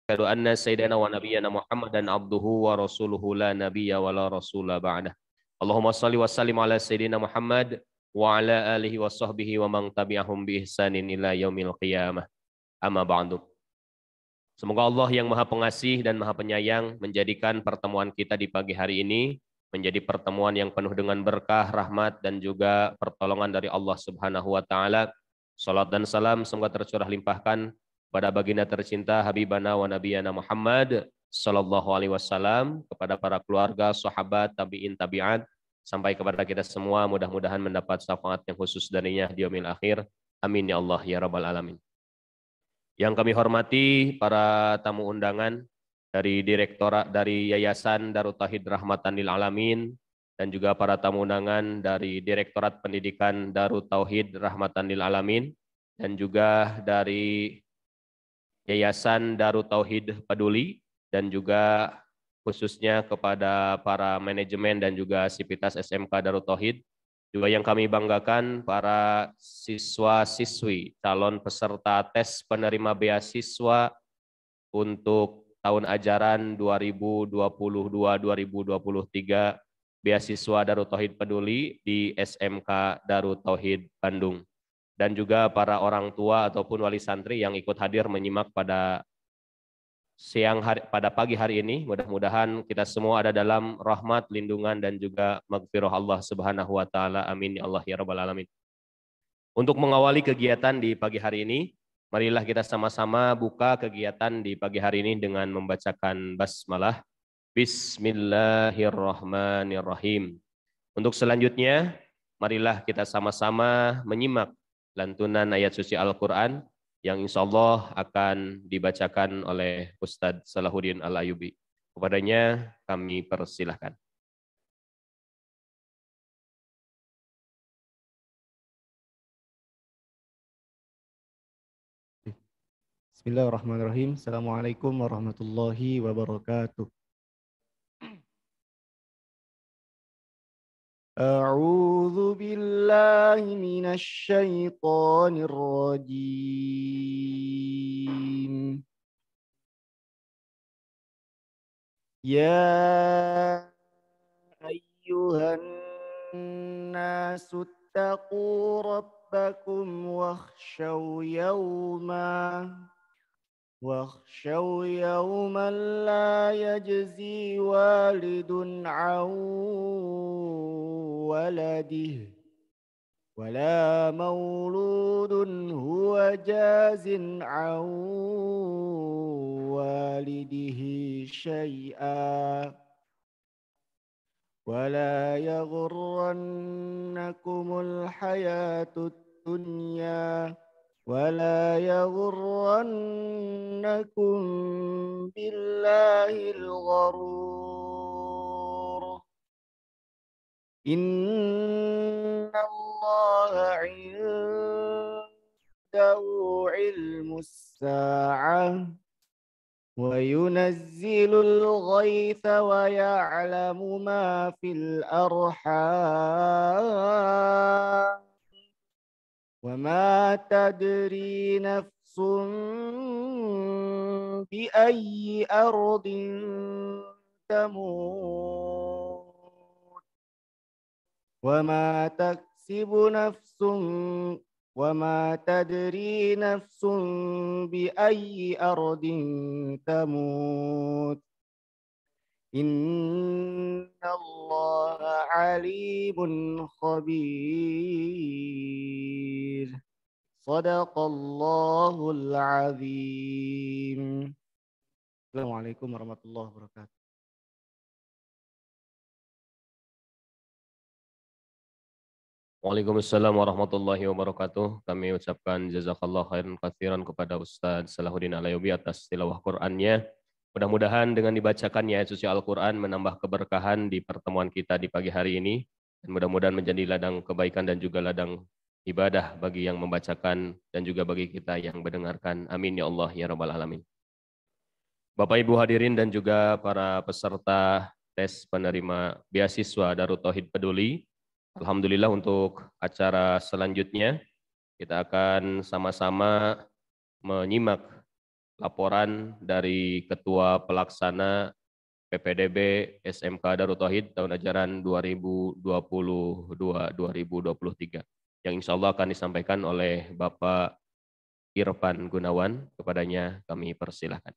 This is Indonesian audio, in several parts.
Asyhadu anna sayyidana wa nabiyyana Muhammadan abduhu wa rasuluhu la nabiyya wa la rasula ba'dah. Allahumma salli wa sallim ala sayyidina Muhammad wa ala alihi wa sahbihi wa man tabi'ahum bi ihsanin ila yaumil qiyamah. Amma ba'du. Semoga Allah yang Maha Pengasih dan Maha Penyayang menjadikan pertemuan kita di pagi hari ini menjadi pertemuan yang penuh dengan berkah, rahmat dan juga pertolongan dari Allah Subhanahu wa taala. Salat dan salam semoga tercurah limpahkan pada baginda tercinta Habibana wa Nabiyana Muhammad sallallahu alaihi wasallam, kepada para keluarga, sahabat, tabi'in, tabi'at, sampai kepada kita semua, mudah-mudahan mendapat syafaat yang khusus darinya di yaumil akhir. Amin ya Allah ya rabbal alamin. Yang kami hormati para tamu undangan dari Direktorat dari Yayasan Darut Tauhid Rahmatan lil Alamin, dan juga para tamu undangan dari Direktorat Pendidikan Darut Tauhid Rahmatan lil Alamin, dan juga dari Yayasan Darut Tauhid Peduli, dan juga khususnya kepada para manajemen dan juga sivitas SMK Darut Tauhid. Juga yang kami banggakan para siswa-siswi calon peserta tes penerima beasiswa untuk tahun ajaran 2022-2023 beasiswa Darut Tauhid Peduli di SMK Darut Tauhid Bandung. Dan juga para orang tua ataupun wali santri yang ikut hadir menyimak pada pada pagi hari ini. Mudah-mudahan kita semua ada dalam rahmat, lindungan dan juga maghfirah Allah Subhanahu wa taala. Amin ya Allah ya rabbal alamin. Untuk mengawali kegiatan di pagi hari ini, marilah kita sama-sama buka kegiatan di pagi hari ini dengan membacakan basmalah. Bismillahirrahmanirrahim. Untuk selanjutnya, marilah kita sama-sama menyimak lantunan ayat suci Al-Quran yang insya Allah akan dibacakan oleh Ustadz Salahuddin Al-Ayubi. Kepadanya kami persilahkan. Bismillahirrahmanirrahim. Assalamualaikum warahmatullahi wabarakatuh. A'udzu billahi minasy syaithanir rajim. Ya ayyuhan nasu taqu rabbakum wakhshaw يوما لا يجزي والد عن ولده ولا مولود هو جاز عن والده شيئا ولا يغرنكم الحياة الدنيا ولا يغرنكم بالله الغرور إن الله عنده علم الساعة وينزل الغيث ويعلم ما في الأرحام وما تدري نفس بأي أرض تموت وما تكسب نفس وما تدري نفس بأي أرض تموت إن الله عليم خبير صدق الله العظيم. Assalamualaikum warahmatullahi wabarakatuh. Waalaikumsalam warahmatullahi wabarakatuh. Kami ucapkan jazakallah khairan katsiran kepada Ustadz Salahuddin Al-Ayubi atas tilawah Qur'annya. Mudah-mudahan dengan dibacakannya ayat suci Al-Quran menambah keberkahan di pertemuan kita di pagi hari ini. Dan mudah-mudahan menjadi ladang kebaikan dan juga ladang ibadah bagi yang membacakan dan juga bagi kita yang mendengarkan. Amin ya Allah ya rabbal alamin. Bapak Ibu hadirin dan juga para peserta tes penerima beasiswa Darut Tauhid Peduli. Alhamdulillah untuk acara selanjutnya kita akan sama-sama menyimak laporan dari Ketua Pelaksana PPDB SMK Darut Tauhid tahun ajaran 2022-2023 yang insya Allah akan disampaikan oleh Bapak Irfan Gunawan. Kepadanya kami persilahkan.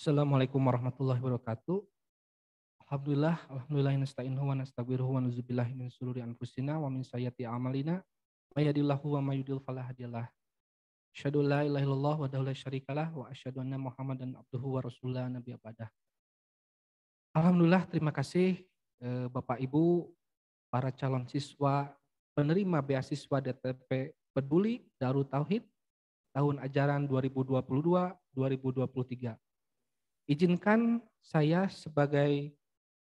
Assalamualaikum warahmatullahi wabarakatuh. Alhamdulillah nasta'inuhu wa nastaghfiruhu wa na'udzubillahi min syururi anfusina wa min sayyiati a'malina. May yahdihillahu wa may yudlil fala hadiyalah. Asyhadu an la ilaha illallah wahdahu la syarikalah wa asyhadu anna Muhammadan abduhu wa rasulullah nabiyya ba'dah. Alhamdulillah, terima kasih Bapak Ibu, para calon siswa penerima beasiswa DTP Peduli Darut Tauhid tahun ajaran 2022-2023. Izinkan saya sebagai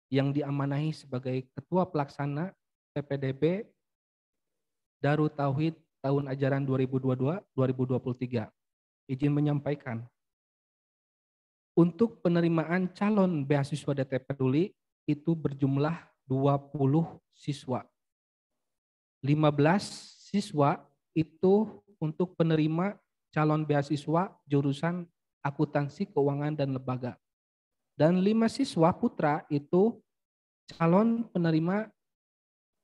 yang diamanahi sebagai Ketua Pelaksana PPDB Darut Tauhid tahun ajaran 2022-2023. Izin menyampaikan, untuk penerimaan calon beasiswa DTP Peduli itu berjumlah 20 siswa. 15 siswa itu untuk penerima calon beasiswa jurusan akuntansi keuangan dan lembaga. Dan 5 siswa putra itu calon penerima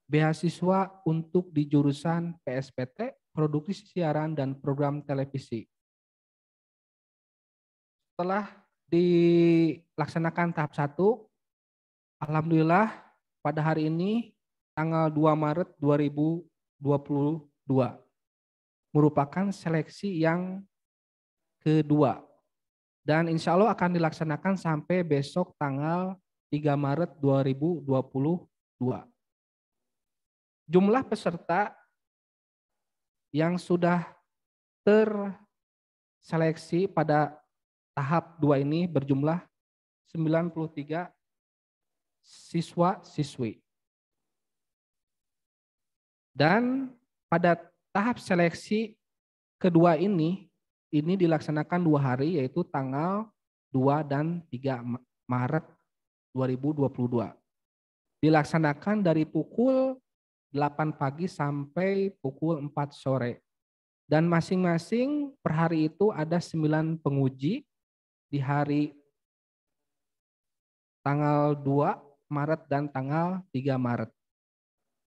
beasiswa untuk di jurusan PSPT, Produksi Siaran dan Program Televisi. Setelah dilaksanakan tahap 1, alhamdulillah pada hari ini tanggal 2 Maret 2022 merupakan seleksi yang kedua. Dan insya Allah akan dilaksanakan sampai besok tanggal 3 Maret 2022. Jumlah peserta yang sudah terseleksi pada tahap 2 ini berjumlah 93 siswa-siswi. Dan pada tahap seleksi kedua ini dilaksanakan 2 hari, yaitu tanggal 2 dan 3 Maret 2022. Dilaksanakan dari pukul 8 pagi sampai pukul 4 sore. Dan masing-masing per hari itu ada 9 penguji di hari tanggal 2 Maret dan tanggal 3 Maret.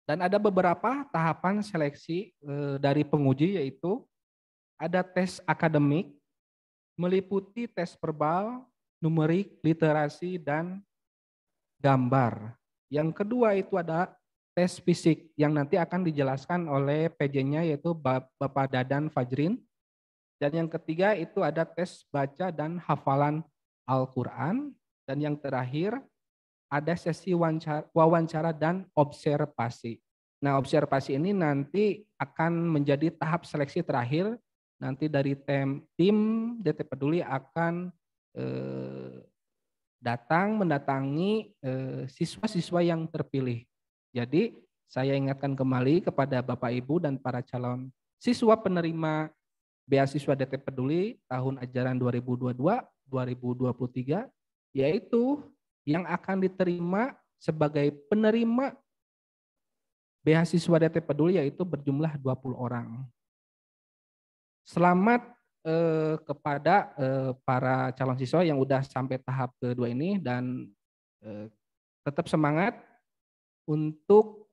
Dan ada beberapa tahapan seleksi dari penguji, yaitu ada tes akademik, meliputi tes verbal, numerik, literasi, dan gambar. Yang kedua itu ada tes fisik yang nanti akan dijelaskan oleh PJ-nya, yaitu Bapak Dadan Fajrin. Dan yang ketiga itu ada tes baca dan hafalan Al-Quran. Dan yang terakhir ada sesi wawancara dan observasi. Nah, observasi ini nanti akan menjadi tahap seleksi terakhir. Nanti dari tim DTP Peduli akan mendatangi siswa-siswa yang terpilih. Jadi saya ingatkan kembali kepada Bapak Ibu dan para calon siswa penerima beasiswa DTP Peduli tahun ajaran 2022-2023, yaitu yang akan diterima sebagai penerima beasiswa DTP Peduli yaitu berjumlah 20 orang. Selamat kepada para calon siswa yang udah sampai tahap kedua ini, dan tetap semangat untuk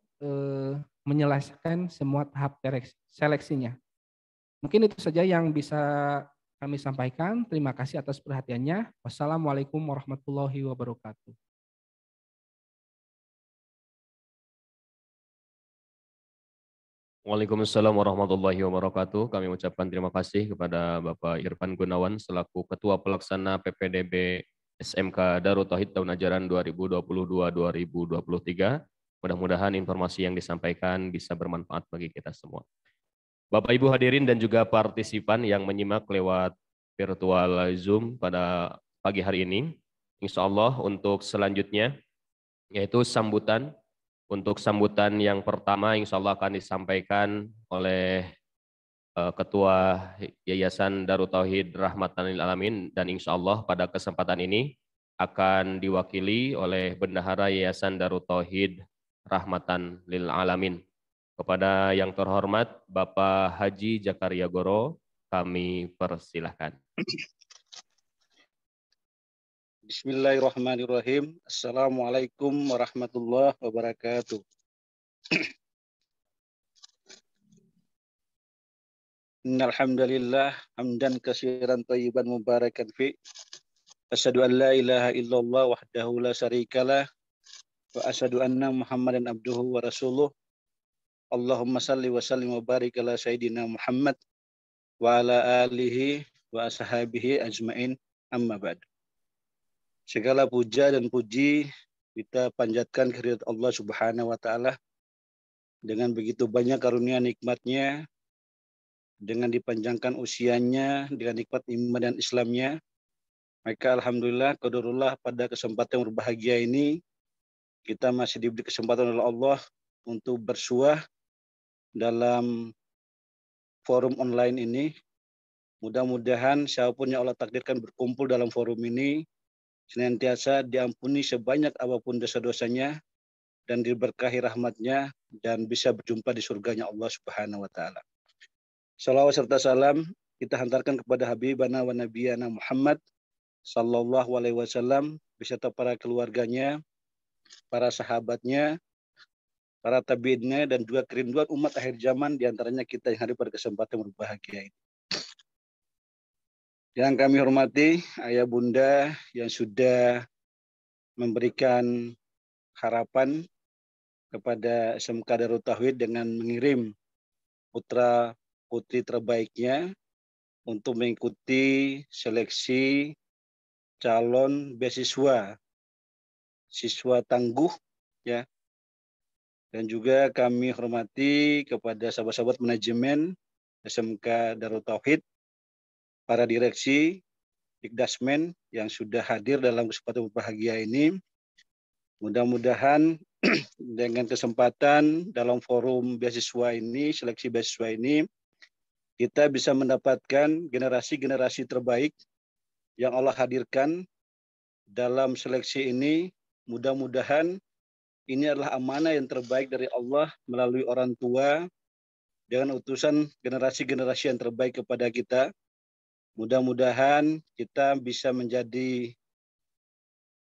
menyelesaikan semua tahap seleksinya. Mungkin itu saja yang bisa kami sampaikan. Terima kasih atas perhatiannya. Wassalamualaikum warahmatullahi wabarakatuh. Waalaikumsalam warahmatullahi wabarakatuh. Kami ucapkan terima kasih kepada Bapak Irfan Gunawan selaku Ketua Pelaksana PPDB SMK Darut Tauhid tahun ajaran 2022-2023. Mudah-mudahan informasi yang disampaikan bisa bermanfaat bagi kita semua. Bapak Ibu hadirin dan juga partisipan yang menyimak lewat virtual Zoom pada pagi hari ini, insya Allah untuk selanjutnya yaitu sambutan. Untuk sambutan yang pertama insya Allah akan disampaikan oleh Ketua Yayasan Darut Tauhid Rahmatan lil Alamin, dan insya Allah pada kesempatan ini akan diwakili oleh Bendahara Yayasan Darut Tauhid rahmatan lil alamin. Kepada yang terhormat Bapak Haji Jakaria Goro, kami persilahkan. Bismillahirrahmanirrahim. Assalamualaikum warahmatullahi wabarakatuh. Innalhamdulillah hamdan katsiran thayyiban mubarakan fi. Asyhadu an la ilaha illallah wahdahu la syarikalah wa asyhadu anna Muhammadan abduhu wa rasuluh. Allahumma salli wa sallim wa barik ala sayyidina Muhammad wa ala alihi wa ashabihi ajmain, amma ba'd. Segala puja dan puji kita panjatkan kehadirat Allah Subhanahu wa taala dengan begitu banyak karunia nikmatnya, dengan dipanjangkan usianya, dengan nikmat iman dan Islamnya. Maka alhamdulillah, qadarullah, pada kesempatan yang berbahagia ini kita masih diberi kesempatan oleh Allah untuk bersuah dalam forum online ini. Mudah-mudahan siapapun yang Allah takdirkan berkumpul dalam forum ini senantiasa diampuni sebanyak apapun dosa-dosanya dan diberkahi rahmatnya dan bisa berjumpa di surganya Allah Subhanahu wa taala. Salawat serta salam kita hantarkan kepada Habibana wa Nabiyana Muhammad sallallahu alaihi wasallam beserta para keluarganya, para sahabatnya, para tabiinnya, dan juga kerinduan umat akhir zaman, diantaranya kita yang hadir pada kesempatan berbahagia ini. Yang kami hormati ayah bunda yang sudah memberikan harapan kepada SMK Darut Tauhid dengan mengirim putra putri terbaiknya untuk mengikuti seleksi calon beasiswa siswa tangguh, ya. Dan juga kami hormati kepada sahabat-sahabat manajemen SMK Darut Tauhid, para direksi, Ikdasmen yang sudah hadir dalam kesempatan berbahagia ini. Mudah-mudahan dengan kesempatan dalam forum beasiswa ini, seleksi beasiswa ini, kita bisa mendapatkan generasi-generasi terbaik yang Allah hadirkan dalam seleksi ini. Mudah-mudahan ini adalah amanah yang terbaik dari Allah melalui orang tua dengan utusan generasi-generasi yang terbaik kepada kita. Mudah-mudahan kita bisa menjadi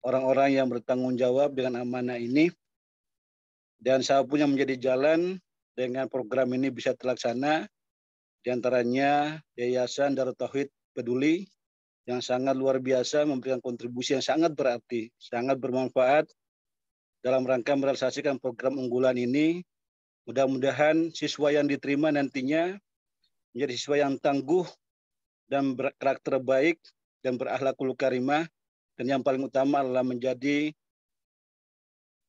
orang-orang yang bertanggung jawab dengan amanah ini, dan siapapun yang menjadi jalan dengan program ini bisa terlaksana. Di antaranya Yayasan Darut Tauhid Peduli yang sangat luar biasa memberikan kontribusi yang sangat berarti, sangat bermanfaat dalam rangka merealisasikan program unggulan ini. Mudah-mudahan siswa yang diterima nantinya menjadi siswa yang tangguh dan berkarakter baik dan berakhlakul karimah, dan yang paling utama adalah menjadi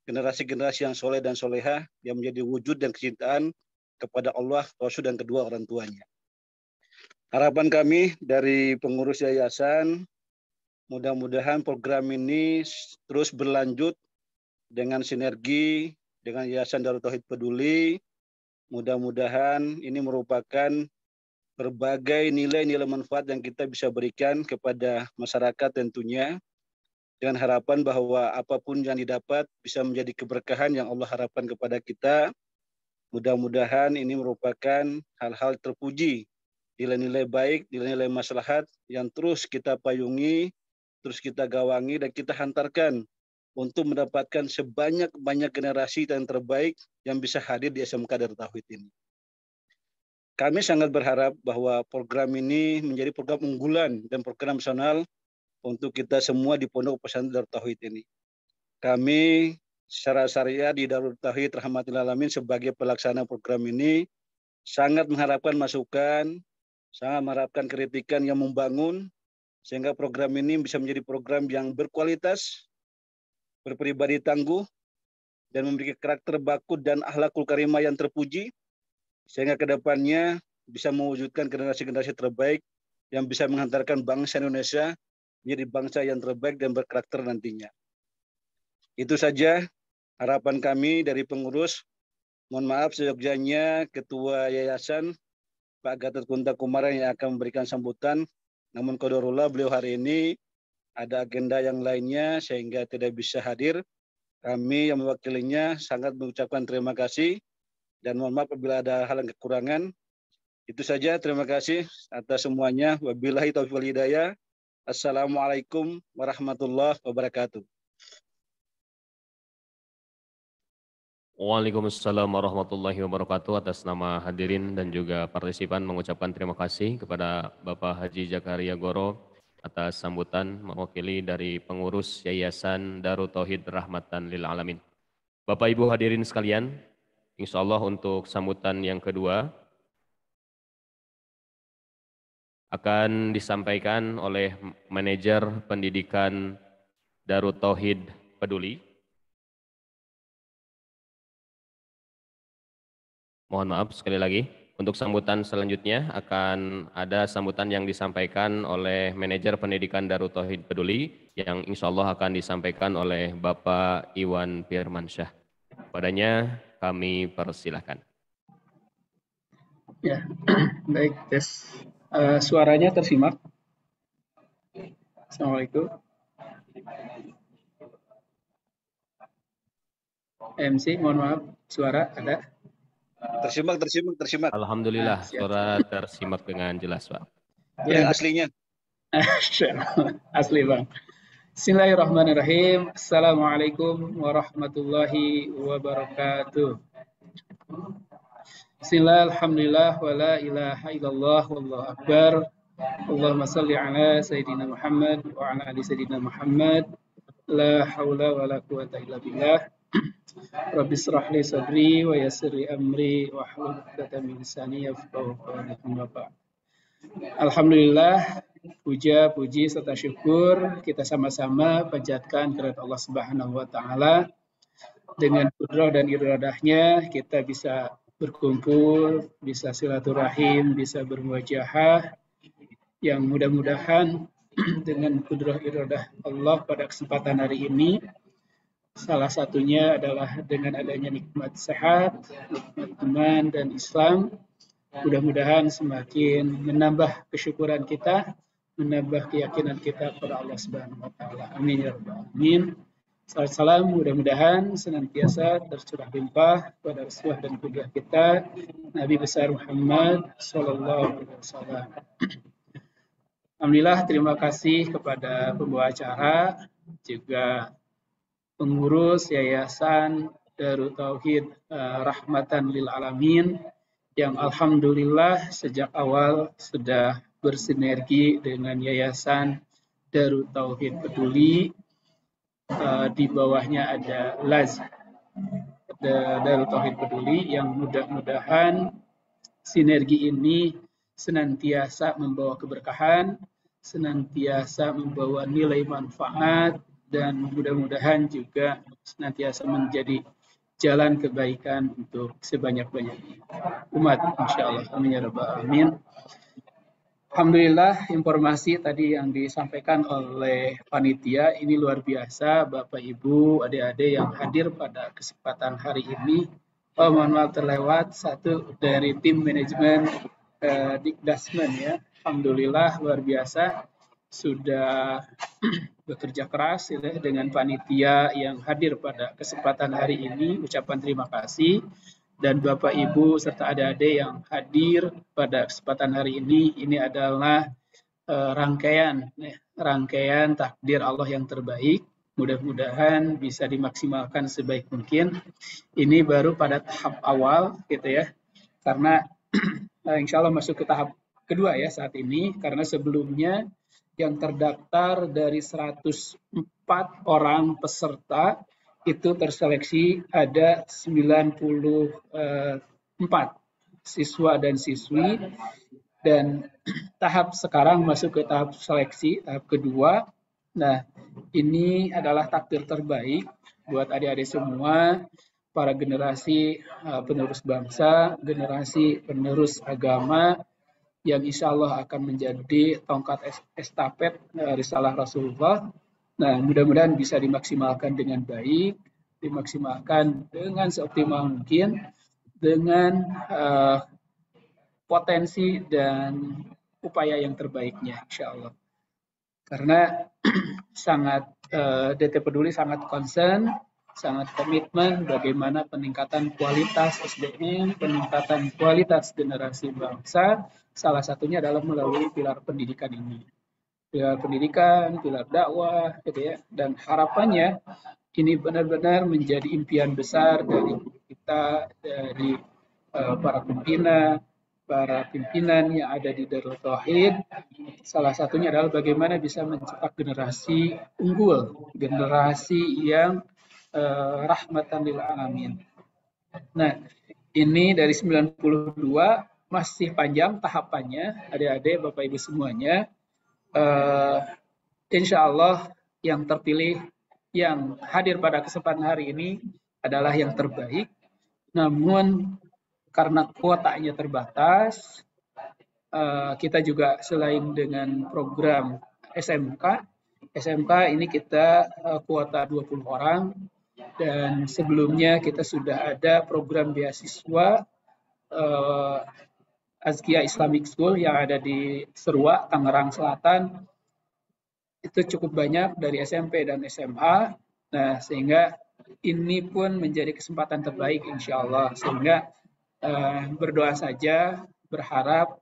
generasi-generasi yang soleh dan solehah yang menjadi wujud dan kecintaan kepada Allah, Rasul, dan kedua orang tuanya. Harapan kami dari pengurus yayasan, mudah-mudahan program ini terus berlanjut dengan sinergi dengan Yayasan Darut Tauhid Peduli. Mudah-mudahan ini merupakan berbagai nilai-nilai manfaat yang kita bisa berikan kepada masyarakat tentunya, dengan harapan bahwa apapun yang didapat bisa menjadi keberkahan yang Allah harapkan kepada kita. Mudah-mudahan ini merupakan hal-hal terpuji, nilai-nilai baik, nilai-nilai maslahat yang terus kita payungi, terus kita gawangi, dan kita hantarkan untuk mendapatkan sebanyak-banyak generasi yang terbaik yang bisa hadir di SMK Darut Tauhid ini. Kami sangat berharap bahwa program ini menjadi program unggulan dan program nasional untuk kita semua di Pondok Pesantren Darut Tauhid ini. Kami secara syariah di Darut Tauhid Rahmatil Alamin sebagai pelaksana program ini sangat mengharapkan masukan, sangat mengharapkan kritikan yang membangun, sehingga program ini bisa menjadi program yang berkualitas, berpribadi tangguh, dan memiliki karakter baku dan akhlakul karimah yang terpuji, sehingga kedepannya bisa mewujudkan generasi-generasi terbaik yang bisa menghantarkan bangsa Indonesia menjadi bangsa yang terbaik dan berkarakter nantinya. Itu saja harapan kami dari pengurus. Mohon maaf seyogyanya Ketua Yayasan Pak Gatot Kunta Kumara yang akan memberikan sambutan. Namun qadarullah beliau hari ini ada agenda yang lainnya sehingga tidak bisa hadir. Kami yang mewakilinya sangat mengucapkan terima kasih dan mohon maaf apabila ada hal yang kekurangan. Itu saja, terima kasih atas semuanya. Wabillahi taufiq wal hidayah. Assalamualaikum warahmatullahi wabarakatuh. Waalaikumsalam warahmatullahi wabarakatuh. Atas nama hadirin dan juga partisipan mengucapkan terima kasih kepada Bapak Haji Zakaria Goro atas sambutan mewakili dari pengurus Yayasan Darut Tauhid Rahmatan Lil Alamin. Bapak Ibu hadirin sekalian, insya Allah untuk sambutan yang kedua akan disampaikan oleh manajer pendidikan Darut Tauhid Peduli. Mohon maaf sekali lagi. Untuk sambutan selanjutnya akan ada sambutan yang disampaikan oleh manajer pendidikan Darut Tauhid Peduli yang insya Allah akan disampaikan oleh Bapak Iwan Firmansyah. Padanya kami persilahkan. Ya, baik, tes. Suaranya tersimak. Assalamualaikum. MC, mohon maaf, suara ada? Tersimak. Alhamdulillah, suara tersimak dengan jelas, Pak. Yang aslinya. Asli, Bang. Bismillahirrahmanirrahim. Assalamualaikum warahmatullahi wabarakatuh. Bismillah, alhamdulillah, wa la ilaha illallah, wallahu akbar. Allahumma salli ala Sayyidina Muhammad wa ala ali Sayyidina Muhammad. La hawla wa la quwata illa billah. Rabbi shrah li sadri wa yassir li amri wa hlul 'uqdatam min lisani yafqahu qawli. Alhamdulillah, puji serta syukur kita sama-sama panjatkan kepada Allah Subhanahu wa taala. Dengan qudrah dan iradahnya kita bisa berkumpul, bisa silaturahim, bisa bermuajahah, yang mudah-mudahan dengan qudrah iradah Allah pada kesempatan hari ini, salah satunya adalah dengan adanya nikmat sehat, nikmat iman dan Islam, mudah-mudahan semakin menambah kesyukuran kita, menambah keyakinan kita kepada Allah Subhanahu wa taala. Amin ya rabbal alamin. Salam mudah-mudahan senantiasa tercurah limpah pada Rasulullah dan qudwah kita Nabi besar Muhammad sallallahu alaihi wasallam. Alhamdulillah, terima kasih kepada pembawa acara, juga pengurus Yayasan Darut Tauhid Rahmatan Lil Alamin yang alhamdulillah sejak awal sudah bersinergi dengan Yayasan Darut Tauhid Peduli. Di bawahnya ada LAZ, Darut Tauhid Peduli, yang mudah-mudahan sinergi ini senantiasa membawa keberkahan, senantiasa membawa nilai manfaat, dan mudah-mudahan juga senantiasa menjadi jalan kebaikan untuk sebanyak-banyaknya umat, insyaallah. Amin ya rabbal alamin. Alhamdulillah, informasi tadi yang disampaikan oleh panitia ini luar biasa. Bapak, Ibu, adik-adik yang hadir pada kesempatan hari ini. Oh, mohon maaf terlewat satu dari tim manajemen Dikdasmen ya. Alhamdulillah luar biasa sudah bekerja keras ya, dengan panitia yang hadir pada kesempatan hari ini. Ucapan terima kasih. Dan Bapak, Ibu, serta adik-adik yang hadir pada kesempatan hari ini adalah rangkaian takdir Allah yang terbaik. Mudah-mudahan bisa dimaksimalkan sebaik mungkin. Ini baru pada tahap awal gitu ya. Karena insya Allah masuk ke tahap kedua ya saat ini. Karena sebelumnya yang terdaftar dari 104 orang peserta itu terseleksi ada 94 siswa dan siswi, dan tahap sekarang masuk ke tahap seleksi, tahap kedua. Nah, ini adalah takdir terbaik buat adik-adik semua, para generasi penerus bangsa, generasi penerus agama, yang insya Allah akan menjadi tongkat estafet risalah Rasulullah. Nah, mudah-mudahan bisa dimaksimalkan dengan baik, dimaksimalkan dengan seoptimal mungkin, dengan potensi dan upaya yang terbaiknya, insya Allah. Karena DT Peduli sangat concern sangat komitmen bagaimana peningkatan kualitas SDM, peningkatan kualitas generasi bangsa, salah satunya adalah melalui pilar pendidikan ini. Pilar pendidikan, pilar dakwah, gitu ya. Dan harapannya ini benar-benar menjadi impian besar dari kita, dari para pimpinan yang ada di Darul Tauhid. Salah satunya adalah bagaimana bisa mencetak generasi unggul, generasi yang rahmatan lil alamin. Nah, ini dari 92 masih panjang tahapannya, adik-adik, Bapak Ibu semuanya. Insya Allah yang terpilih, yang hadir pada kesempatan hari ini adalah yang terbaik. Namun karena kuotanya terbatas, kita juga selain dengan program SMK ini kita kuota 20 orang, dan sebelumnya kita sudah ada program beasiswa Azkia Islamic School yang ada di Serua, Tangerang Selatan. Itu cukup banyak dari SMP dan SMA. Nah, sehingga ini pun menjadi kesempatan terbaik insya Allah. Sehingga berdoa saja, berharap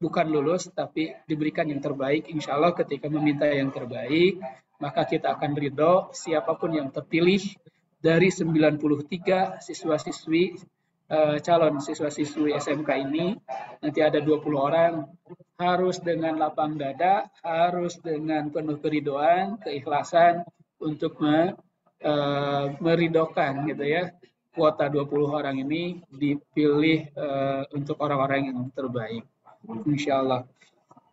bukan lulus tapi diberikan yang terbaik. Insya Allah ketika meminta yang terbaik, maka kita akan ridho siapapun yang terpilih dari 93 siswa-siswi calon siswa-siswi SMK ini. Nanti ada 20 orang, harus dengan lapang dada, harus dengan penuh keridoan, keikhlasan untuk meridokan gitu ya. Kuota 20 orang ini dipilih untuk orang-orang yang terbaik, insya Allah.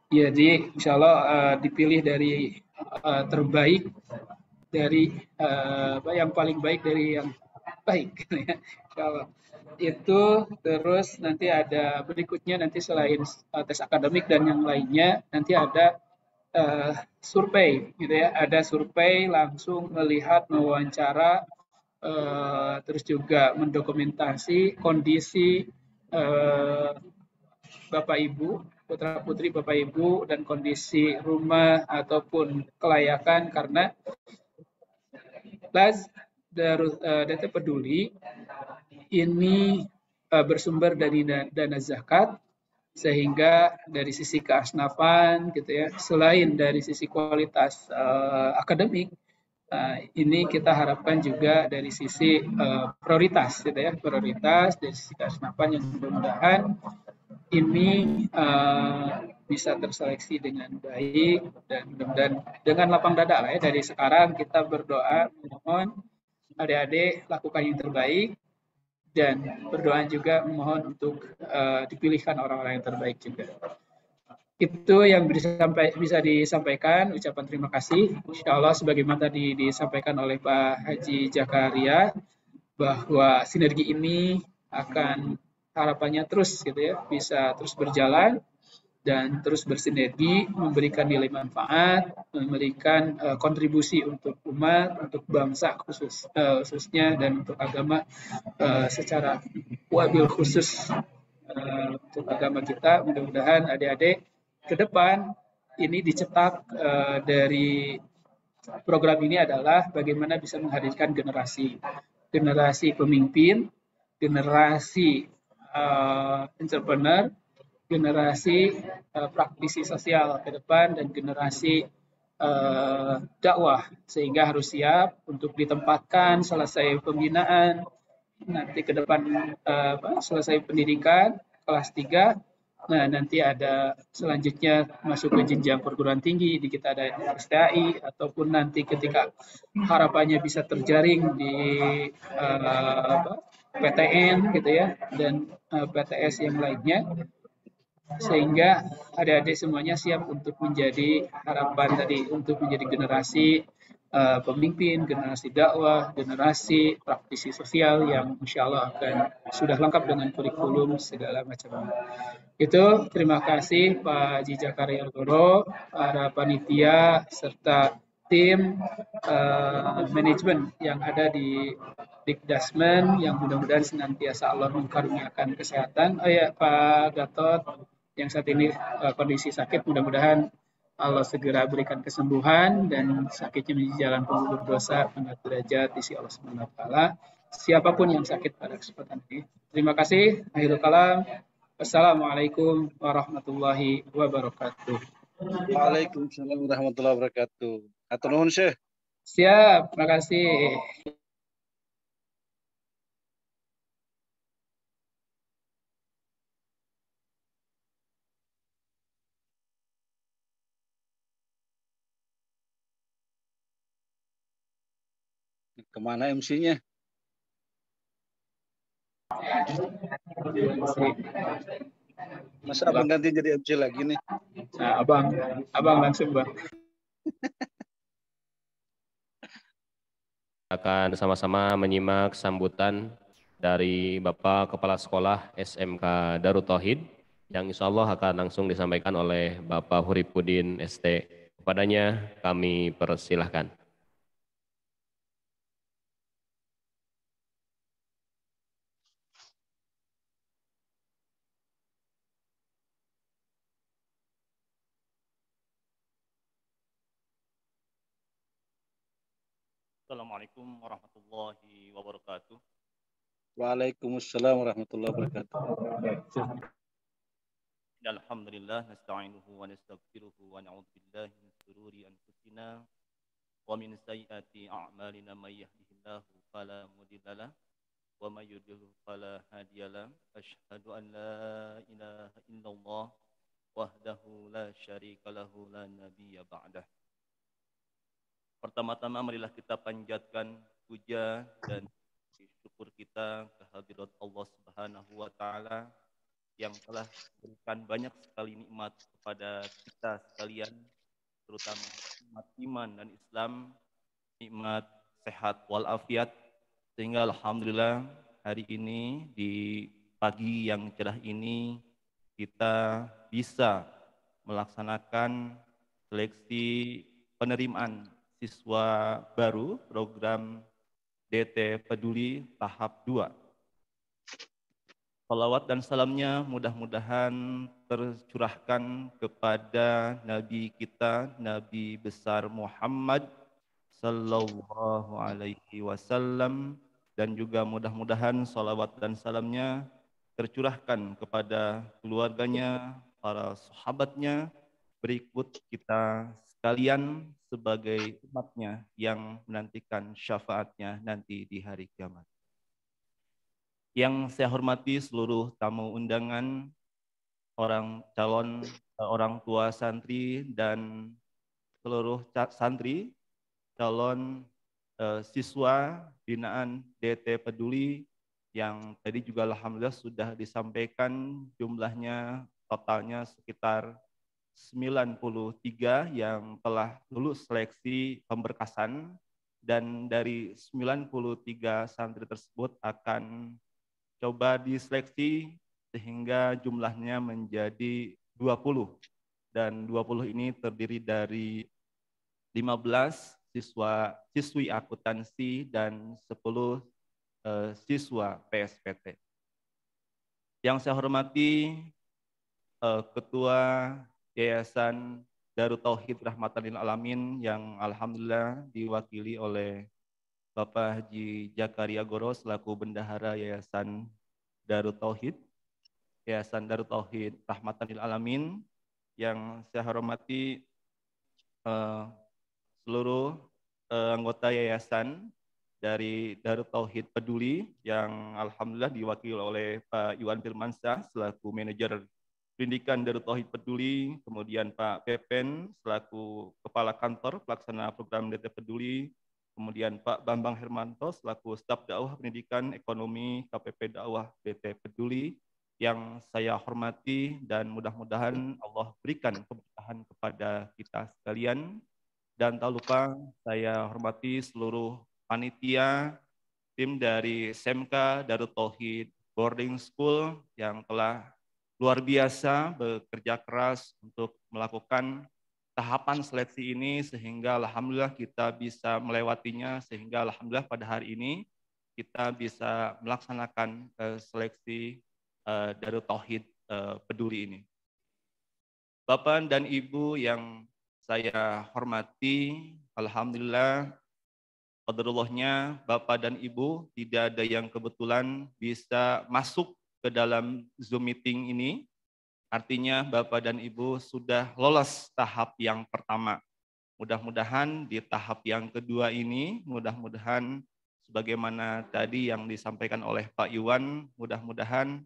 Jadi insya Allah dipilih dari terbaik, dari yang paling baik dari yang baik, insya Allah. Itu terus nanti ada berikutnya, nanti selain tes akademik dan yang lainnya, nanti ada survei, gitu ya. Ada survei langsung melihat, mewawancara, terus juga mendokumentasi kondisi Bapak Ibu, putra putri Bapak Ibu, dan kondisi rumah ataupun kelayakan, karena data peduli ini bersumber dari dana zakat, sehingga dari sisi keasnafan gitu ya, selain dari sisi kualitas akademik, ini kita harapkan juga dari sisi prioritas gitu ya, prioritas dari sisi keasnafan yang mudah-mudahan ini bisa terseleksi dengan baik, dan mudah-mudahan dengan lapang dada lah ya. Dari sekarang kita berdoa, memohon adik-adik lakukan yang terbaik, dan berdoa juga memohon untuk dipilihkan orang-orang yang terbaik juga. Itu yang bisa disampaikan, ucapan terima kasih. Insya Allah sebagaimana tadi disampaikan oleh Pak Haji Jakaria, bahwa sinergi ini akan harapannya terus gitu ya, bisa terus berjalan dan terus bersinergi, memberikan nilai manfaat, memberikan kontribusi untuk umat, untuk bangsa khususnya, dan untuk agama secara wabil khusus untuk agama kita. Mudah-mudahan adik-adik ke depan ini dicetak dari program ini adalah bagaimana bisa menghadirkan generasi pemimpin, generasi entrepreneur, generasi praktisi sosial ke depan, dan generasi dakwah, sehingga harus siap untuk ditempatkan selesai pembinaan, nanti ke depan selesai pendidikan kelas 3. Nah, nanti ada selanjutnya masuk ke jenjang perguruan tinggi, di kita ada STAI, ataupun nanti ketika harapannya bisa terjaring di PTN gitu ya, dan PTS yang lainnya, sehingga adik-adik semuanya siap untuk menjadi harapan tadi, untuk menjadi generasi pemimpin, generasi dakwah, generasi praktisi sosial yang insya Allah akan sudah lengkap dengan kurikulum segala macam. Itu terima kasih Pak Haji Jakaria Goro, para panitia serta tim manajemen yang ada di Dikdasmen, yang mudah-mudahan senantiasa Allah mengkaruniakan kesehatan. Oh ya, Pak Gatot yang saat ini kondisi sakit, mudah-mudahan Allah segera berikan kesembuhan dan sakitnya menjadi jalan pengubur dosa, mengangkat derajat di sisi Allah Subhanahu wa taala. Siapapun yang sakit pada kesempatan ini. Terima kasih. Akhirul kalam. Wassalamualaikum warahmatullahi wabarakatuh. Waalaikumsalam warahmatullahi wabarakatuh. Atur nuhun Syekh. Siap, terima kasih. Kemana MC-nya? Masa abang ganti jadi MC lagi nih? Nah, abang langsung bang. Akan sama-sama menyimak sambutan dari Bapak Kepala Sekolah SMK Darut Tauhid yang insya Allah akan langsung disampaikan oleh Bapak Huripuddin ST. Kepadanya kami persilahkan. Assalamualaikum warahmatullahi wabarakatuh. Waalaikumsalam warahmatullahi wabarakatuh. Alhamdulillah nasta'inuhu wa nastaghfiruhu wa na'udzu billahi min shururi anfusina wa min sayyiati a'malina may yahdihillahu fala mudhillalah wa may yudlil fala hadiyalah. Asyhadu an la ilaha illallah wahdahu la syarika lahu la nabiyya ba'dah. Pertama-tama marilah kita panjatkan puja dan syukur kita kehadirat Allah Subhanahu wa taala yang telah memberikan banyak sekali nikmat kepada kita sekalian, terutama nikmat iman dan Islam, nikmat sehat walafiat, sehingga alhamdulillah hari ini di pagi yang cerah ini kita bisa melaksanakan seleksi penerimaan siswa baru program DT Peduli tahap 2. Salawat dan salamnya mudah-mudahan tercurahkan kepada Nabi kita, Nabi besar Muhammad Sallallahu Alaihi Wasallam, dan juga mudah-mudahan salawat dan salamnya tercurahkan kepada keluarganya, para sahabatnya, berikut kita sekalian sebagai umatnya yang menantikan syafaatnya nanti di hari kiamat. Yang saya hormati seluruh tamu undangan, orang tua santri dan seluruh santri, calon siswa binaan DT Peduli yang tadi juga alhamdulillah sudah disampaikan jumlahnya totalnya sekitar 93 yang telah lulus seleksi pemberkasan, dan dari 93 santri tersebut akan coba diseleksi sehingga jumlahnya menjadi 20, dan 20 ini terdiri dari 15 siswi akuntansi dan 10 siswa PSPT. Yang saya hormati Ketua Yayasan Darut Tauhid Rahmatan lil Alamin yang alhamdulillah diwakili oleh Bapak Haji Jakaria Goro selaku Bendahara Yayasan Darut Tauhid, Yayasan Darut Tauhid Rahmatan lil Alamin. Yang saya hormati seluruh anggota yayasan dari Darut Tauhid Peduli yang alhamdulillah diwakili oleh Pak Iwan Firmansyah selaku manajer pendidikan Darut Tauhid Peduli, kemudian Pak Pepen selaku kepala kantor pelaksana program DT Peduli, kemudian Pak Bambang Hermanto selaku staf dakwah pendidikan ekonomi KPP dakwah DT Peduli yang saya hormati, dan mudah-mudahan Allah berikan keberkahan kepada kita sekalian. Dan tak lupa saya hormati seluruh panitia, tim dari SMK Darut Tauhid Boarding School yang telah luar biasa bekerja keras untuk melakukan tahapan seleksi ini sehingga alhamdulillah kita bisa melewatinya, sehingga alhamdulillah pada hari ini kita bisa melaksanakan seleksi Darut Tauhid Peduli ini. Bapak dan Ibu yang saya hormati, alhamdulillah, qadarullahnya Bapak dan Ibu tidak ada yang kebetulan bisa masuk ke dalam Zoom meeting ini. Artinya Bapak dan Ibu sudah lolos tahap yang pertama. Mudah-mudahan di tahap yang kedua ini, mudah-mudahan sebagaimana tadi yang disampaikan oleh Pak Iwan, mudah-mudahan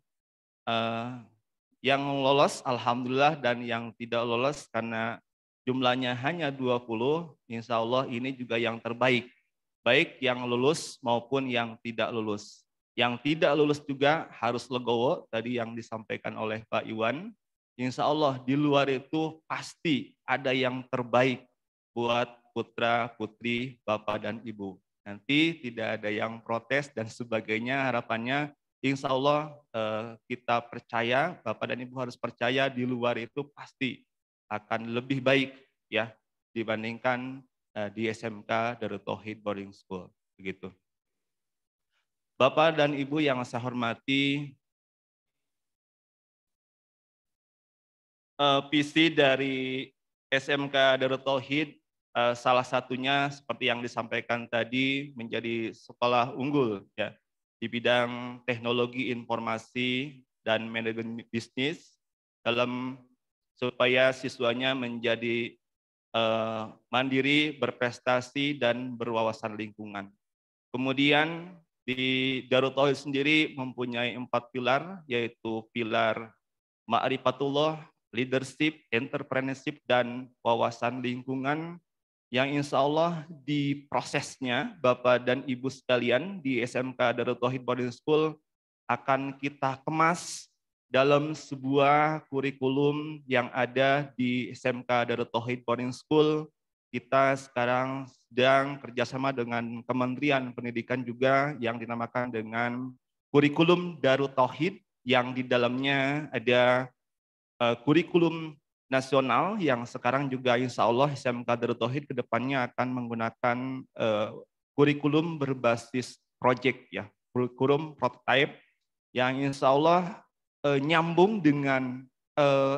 yang lolos alhamdulillah dan yang tidak lolos karena jumlahnya hanya 20, insya Allah ini juga yang terbaik. Baik yang lulus maupun yang tidak lulus. Yang tidak lulus juga harus legowo, tadi yang disampaikan oleh Pak Iwan. Insya Allah di luar itu pasti ada yang terbaik buat putra-putri Bapak dan Ibu. Nanti tidak ada yang protes dan sebagainya, harapannya insya Allah kita percaya, Bapak dan Ibu harus percaya di luar itu pasti akan lebih baik ya dibandingkan di SMK Darut Tauhid Boarding School. Begitu. Bapak dan Ibu yang saya hormati, visi dari SMK Darut Tauhid salah satunya seperti yang disampaikan tadi menjadi sekolah unggul ya di bidang teknologi informasi dan manajemen bisnis dalam supaya siswanya menjadi mandiri, berprestasi dan berwawasan lingkungan. Kemudian di Darut Tauhid sendiri mempunyai 4 pilar, yaitu pilar ma'rifatullah, leadership, entrepreneurship, dan wawasan lingkungan yang insya Allah di prosesnya Bapak dan Ibu sekalian di SMK Darut Tauhid Boarding School akan kita kemas dalam sebuah kurikulum yang ada di SMK Darut Tauhid Boarding School. Kita sekarang sedang kerjasama dengan Kementerian Pendidikan juga yang dinamakan dengan kurikulum Darut Tauhid yang di dalamnya ada kurikulum nasional yang sekarang juga insya Allah SMK Darut Tauhid kedepannya akan menggunakan kurikulum berbasis project ya, kurikulum prototype yang insya Allah nyambung dengan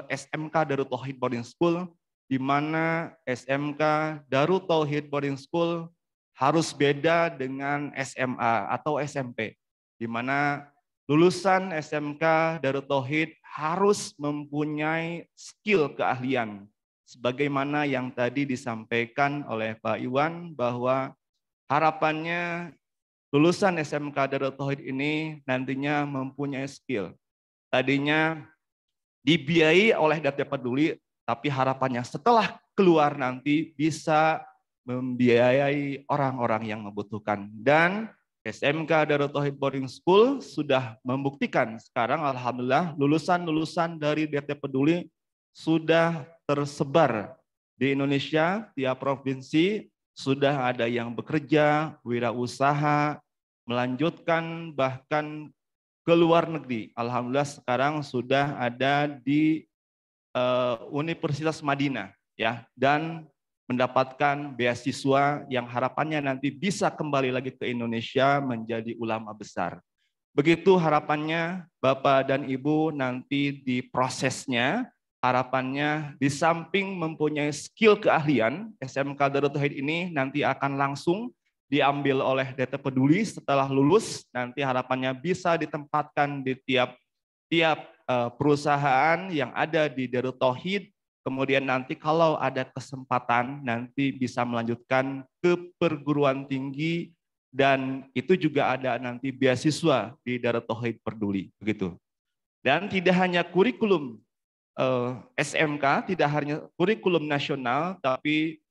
SMK Darut Tauhid Boarding School, di mana SMK Darut Tauhid Boarding School harus beda dengan SMA atau SMP, di mana lulusan SMK Darut Tauhid harus mempunyai skill keahlian, sebagaimana yang tadi disampaikan oleh Pak Iwan bahwa harapannya lulusan SMK Darut Tauhid ini nantinya mempunyai skill. Tadinya dibiayai oleh Data Peduli, tapi harapannya setelah keluar nanti bisa membiayai orang-orang yang membutuhkan. Dan SMK Darut Tauhid Boarding School sudah membuktikan sekarang alhamdulillah lulusan-lulusan dari Data Peduli sudah tersebar di Indonesia, tiap provinsi sudah ada yang bekerja, wirausaha, melanjutkan bahkan ke luar negeri. Alhamdulillah sekarang sudah ada di Universitas Madinah ya, dan mendapatkan beasiswa yang harapannya nanti bisa kembali lagi ke Indonesia menjadi ulama besar. Begitu harapannya Bapak dan Ibu nanti di prosesnya, harapannya di samping mempunyai skill keahlian, SMK Darut Tauhid ini nanti akan langsung diambil oleh Data Peduli setelah lulus, nanti harapannya bisa ditempatkan di tiap perusahaan yang ada di Darut Tauhid. Kemudian nanti kalau ada kesempatan nanti bisa melanjutkan ke perguruan tinggi dan itu juga ada nanti beasiswa di Darut Tauhid Peduli begitu. Dan tidak hanya kurikulum SMK, tidak hanya kurikulum nasional, tapi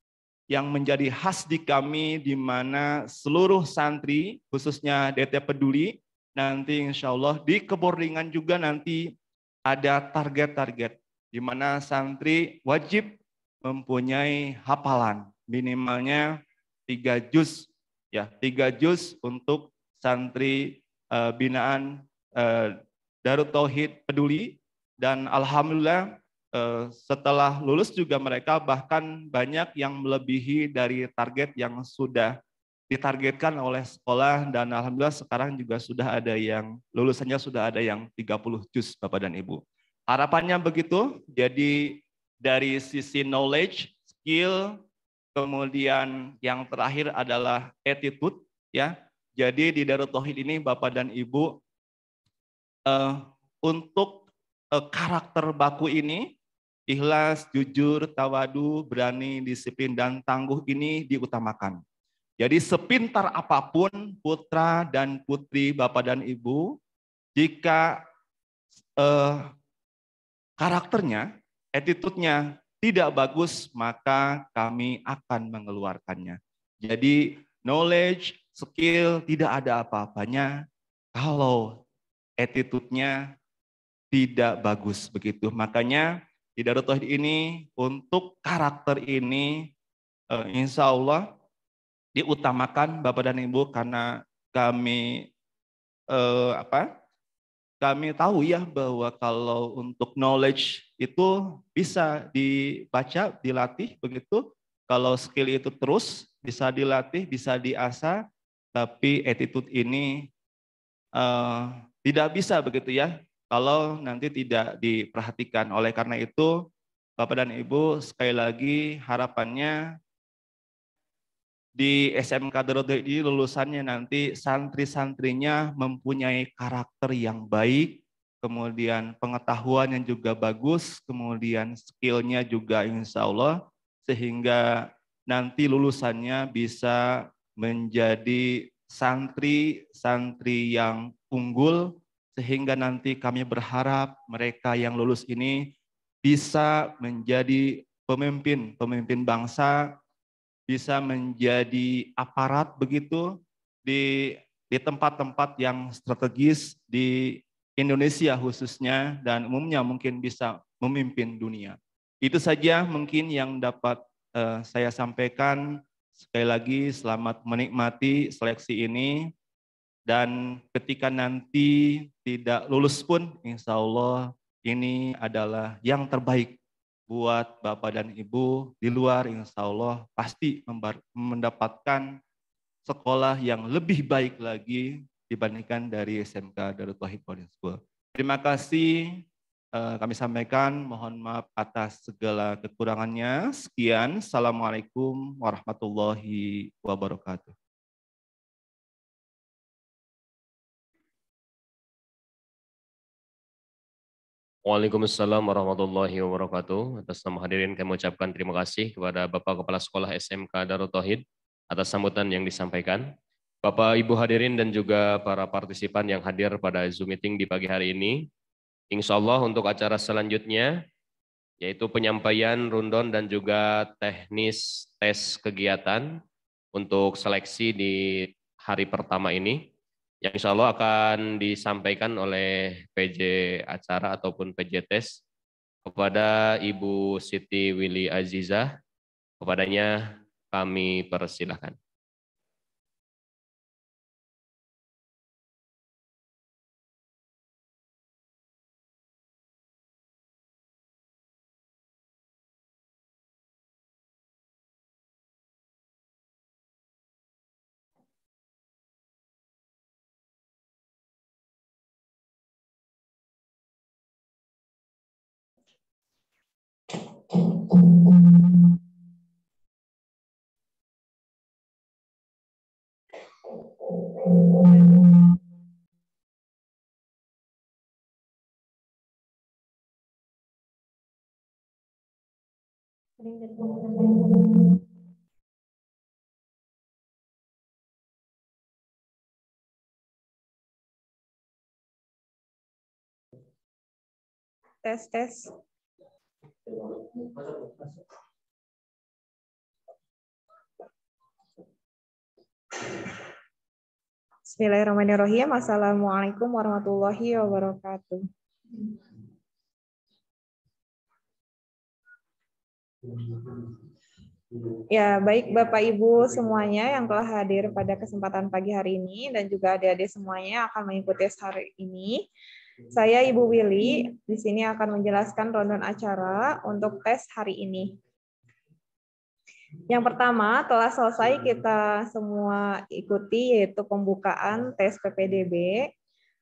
yang menjadi khas di kami di mana seluruh santri khususnya DT Peduli nanti insya Allah di keboardingan juga nanti ada target-target di mana santri wajib mempunyai hafalan minimalnya 3 juz ya, 3 juz untuk santri binaan Darut Tauhid Peduli. Dan alhamdulillah setelah lulus juga mereka bahkan banyak yang melebihi dari target yang sudah ditargetkan oleh sekolah, dan alhamdulillah sekarang juga sudah ada yang lulusannya sudah ada yang 30 juz Bapak dan Ibu. Harapannya begitu, jadi dari sisi knowledge, skill, kemudian yang terakhir adalah attitude, ya. Jadi di Darut Tauhid ini Bapak dan Ibu, untuk karakter baku ini, ikhlas, jujur, tawadu, berani, disiplin, dan tangguh ini diutamakan. Jadi sepintar apapun putra dan putri Bapak dan Ibu, jika karakternya, attitude-nya tidak bagus, maka kami akan mengeluarkannya. Jadi knowledge, skill tidak ada apa-apanya kalau attitude-nya tidak bagus begitu. Makanya di Darut Tauhid ini untuk karakter ini insya Allah diutamakan Bapak dan Ibu, karena kami kami tahu ya bahwa kalau untuk knowledge itu bisa dibaca, dilatih begitu. Kalau skill itu terus bisa dilatih, bisa diasah, tapi attitude ini tidak bisa begitu ya kalau nanti tidak diperhatikan. Oleh karena itu Bapak dan Ibu, sekali lagi harapannya di SMK Darut Tauhid ini lulusannya nanti santri-santrinya mempunyai karakter yang baik, kemudian pengetahuan yang juga bagus, kemudian skillnya juga insya Allah, sehingga nanti lulusannya bisa menjadi santri-santri yang unggul, sehingga nanti kami berharap mereka yang lulus ini bisa menjadi pemimpin bangsa, bisa menjadi aparat begitu di tempat-tempat yang strategis di Indonesia khususnya, dan umumnya mungkin bisa memimpin dunia. Itu saja mungkin yang dapat saya sampaikan. Sekali lagi selamat menikmati seleksi ini, dan ketika nanti tidak lulus pun insya Allah ini adalah yang terbaik buat Bapak dan Ibu di luar. Insya Allah pasti mendapatkan sekolah yang lebih baik lagi dibandingkan dari SMK Darut Tauhid Boarding School. Terima kasih kami sampaikan, mohon maaf atas segala kekurangannya. Sekian, Assalamualaikum warahmatullahi wabarakatuh. Waalaikumsalam warahmatullahi wabarakatuh. Atas nama hadirin kami ucapkan terima kasih kepada Bapak Kepala Sekolah SMK Darut Tauhid atas sambutan yang disampaikan. Bapak Ibu hadirin dan juga para partisipan yang hadir pada Zoom meeting di pagi hari ini. Insya Allah untuk acara selanjutnya yaitu penyampaian rundown dan juga teknis tes kegiatan untuk seleksi di hari pertama ini, yang insya Allah akan disampaikan oleh PJ acara ataupun PJ tes kepada Ibu Siti Willy Azizah. Kepadanya kami persilahkan. Tes. Bismillahirrahmanirrahim. Assalamualaikum warahmatullahi wabarakatuh. Ya, baik Bapak Ibu semuanya yang telah hadir pada kesempatan pagi hari ini dan juga adik-adik semuanya akan mengikuti tes hari ini. Saya Ibu Willy di sini akan menjelaskan rundown acara untuk tes hari ini. Yang pertama telah selesai kita semua ikuti, yaitu pembukaan tes PPDB.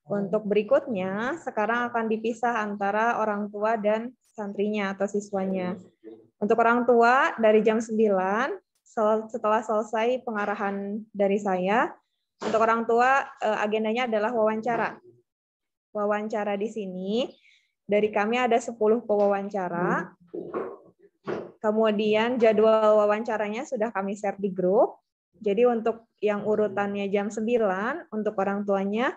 Untuk berikutnya sekarang akan dipisah antara orang tua dan santrinya atau siswanya. Untuk orang tua dari jam 9 setelah selesai pengarahan dari saya, untuk orang tua agendanya adalah wawancara. Wawancara di sini dari kami ada 10 pewawancara. Kemudian jadwal wawancaranya sudah kami share di grup. Jadi untuk yang urutannya jam 9 untuk orang tuanya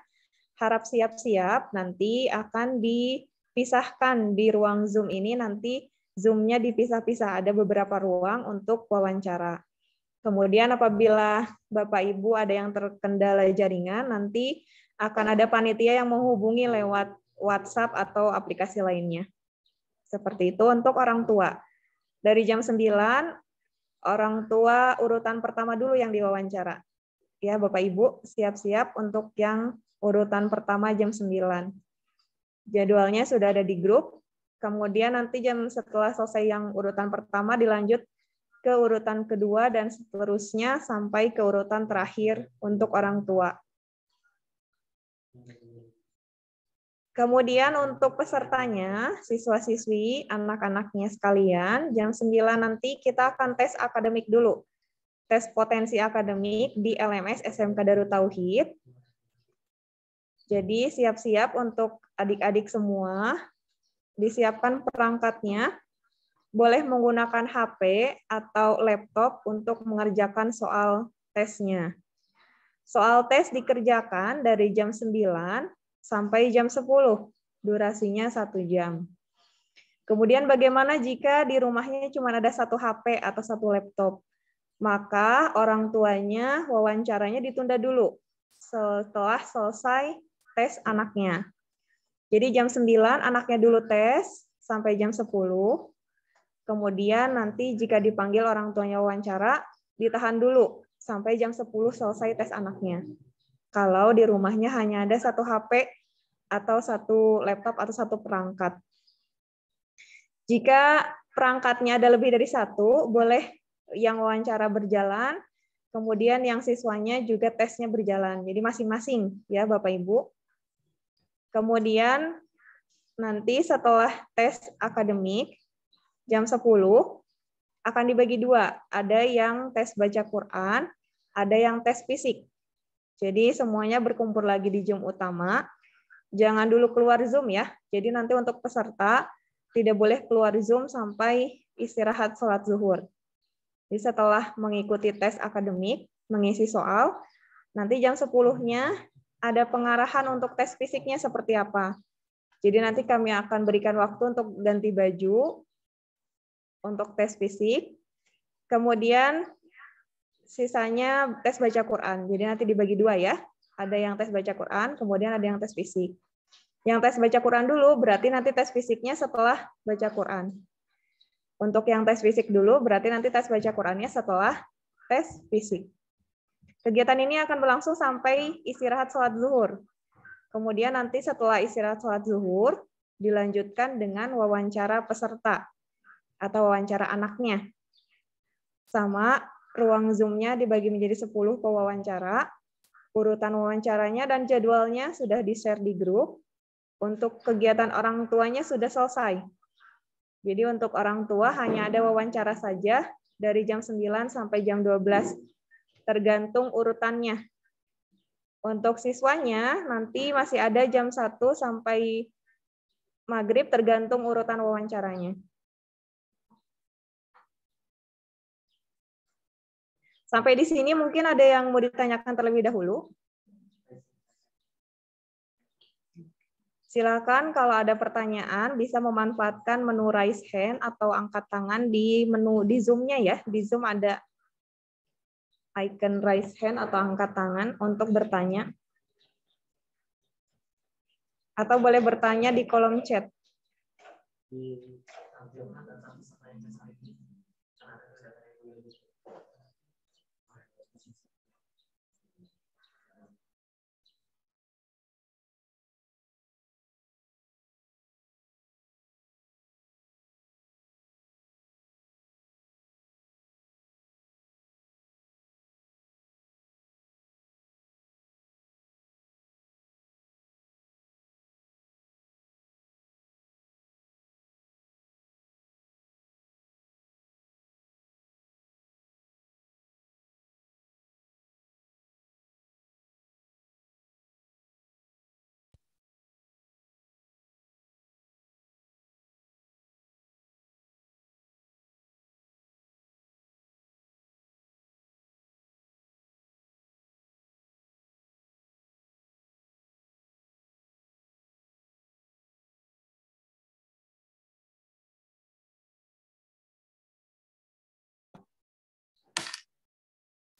harap siap-siap, nanti akan dipisahkan di ruang Zoom ini, nanti Zoom-nya dipisah-pisah, ada beberapa ruang untuk wawancara. Kemudian apabila Bapak Ibu ada yang terkendala jaringan, nanti akan ada panitia yang menghubungi lewat WhatsApp atau aplikasi lainnya. Seperti itu untuk orang tua. Dari jam 9, orang tua urutan pertama dulu yang diwawancara. Ya, Bapak Ibu, siap-siap untuk yang urutan pertama jam 9. Jadwalnya sudah ada di grup. Kemudian nanti setelah selesai yang urutan pertama dilanjut ke urutan kedua dan seterusnya sampai ke urutan terakhir untuk orang tua. Kemudian untuk pesertanya, siswa-siswi, anak-anaknya sekalian, jam 9 nanti kita akan tes akademik dulu. Tes potensi akademik di LMS SMK Darut Tauhid. Jadi siap-siap untuk adik-adik semua, disiapkan perangkatnya, boleh menggunakan HP atau laptop untuk mengerjakan soal tesnya. Soal tes dikerjakan dari jam 9 sampai jam 10, durasinya 1 jam. Kemudian bagaimana jika di rumahnya cuma ada 1 HP atau 1 laptop? Maka orang tuanya wawancaranya ditunda dulu setelah selesai tes anaknya. Jadi jam 9 anaknya dulu tes sampai jam 10. Kemudian nanti jika dipanggil orang tuanya wawancara, ditahan dulu sampai jam 10 selesai tes anaknya. Kalau di rumahnya hanya ada 1 HP atau 1 laptop atau 1 perangkat. Jika perangkatnya ada lebih dari 1, boleh yang wawancara berjalan, kemudian yang siswanya juga tesnya berjalan. Jadi masing-masing ya Bapak Ibu. Kemudian nanti setelah tes akademik, jam 10 akan dibagi 2. Ada yang tes baca Quran, ada yang tes fisik. Jadi semuanya berkumpul lagi di Zoom utama. Jangan dulu keluar Zoom ya. Jadi nanti untuk peserta tidak boleh keluar Zoom sampai istirahat sholat zuhur. Jadi setelah mengikuti tes akademik, mengisi soal, nanti jam 10-nya ada pengarahan untuk tes fisiknya seperti apa. Jadi nanti kami akan berikan waktu untuk ganti baju, untuk tes fisik, kemudian sisanya tes baca Quran. Jadi nanti dibagi 2 ya. Ada yang tes baca Quran, kemudian ada yang tes fisik. Yang tes baca Quran dulu berarti nanti tes fisiknya setelah baca Quran. Untuk yang tes fisik dulu berarti nanti tes baca Qurannya setelah tes fisik. Kegiatan ini akan berlangsung sampai istirahat sholat zuhur. Kemudian nanti setelah istirahat sholat zuhur dilanjutkan dengan wawancara peserta atau wawancara anaknya. Sama ruang Zoom-nya dibagi menjadi 10 pewawancara. Urutan wawancaranya dan jadwalnya sudah di-share di grup. Untuk kegiatan orang tuanya sudah selesai. Jadi untuk orang tua hanya ada wawancara saja dari jam 9 sampai jam 12. Tergantung urutannya. Untuk siswanya nanti masih ada jam 1 sampai maghrib tergantung urutan wawancaranya. Sampai di sini mungkin ada yang mau ditanyakan terlebih dahulu. Silakan kalau ada pertanyaan bisa memanfaatkan menu raise hand atau angkat tangan di menu di Zoom-nya ya. Di Zoom ada icon raise hand atau angkat tangan untuk bertanya. Atau boleh bertanya di kolom chat.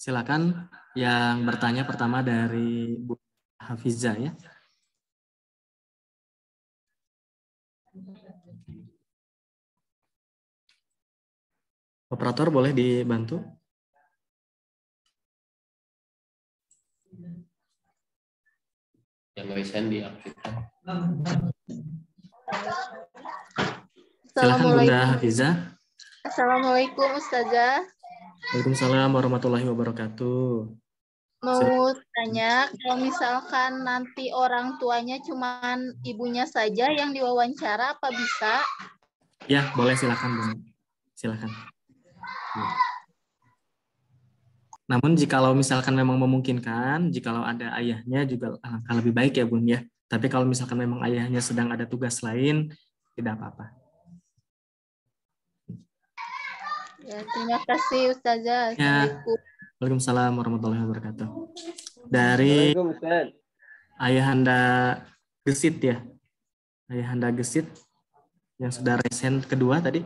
Silakan yang bertanya pertama dari Bu Hafiza ya. Operator boleh dibantu? Yang nggak diaktifkan. Silakan Bunda Hafiza. Assalamualaikum Ustazah. Waalaikumsalam warahmatullahi wabarakatuh. Mau tanya, kalau misalkan nanti orang tuanya cuman ibunya saja yang diwawancara, apa bisa? Ya, boleh, silakan Bunda. Silakan. Namun jikalau misalkan memang memungkinkan, jikalau ada ayahnya juga alangkah lebih baik ya Bun ya. Tapi kalau misalkan memang ayahnya sedang ada tugas lain, tidak apa-apa. Ya, terima kasih Ustazah. Assalamualaikum. Waalaikumsalam warahmatullahi wabarakatuh. Dari Ayahanda Gesit ya. Ayahanda Gesit yang sudah resen kedua tadi.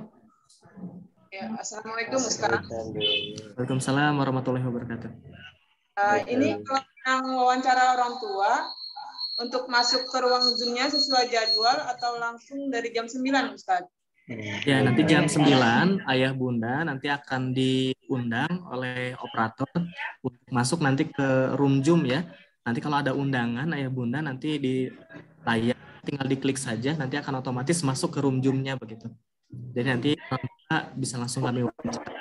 Ya, Assalamualaikum Ustaz. Waalaikumsalam warahmatullahi wabarakatuh. Ini kalau yang wawancara orang tua, untuk masuk ke ruang Zoom-nya sesuai jadwal atau langsung dari jam 9 Ustaz? Ya, nanti jam 9 ayah bunda nanti akan diundang oleh operator untuk masuk nanti ke room Zoom ya. Nanti kalau ada undangan ayah bunda nanti di layar tinggal diklik saja, nanti akan otomatis masuk ke room Zoom-nya begitu. Jadi nanti bisa langsung kami wawancara.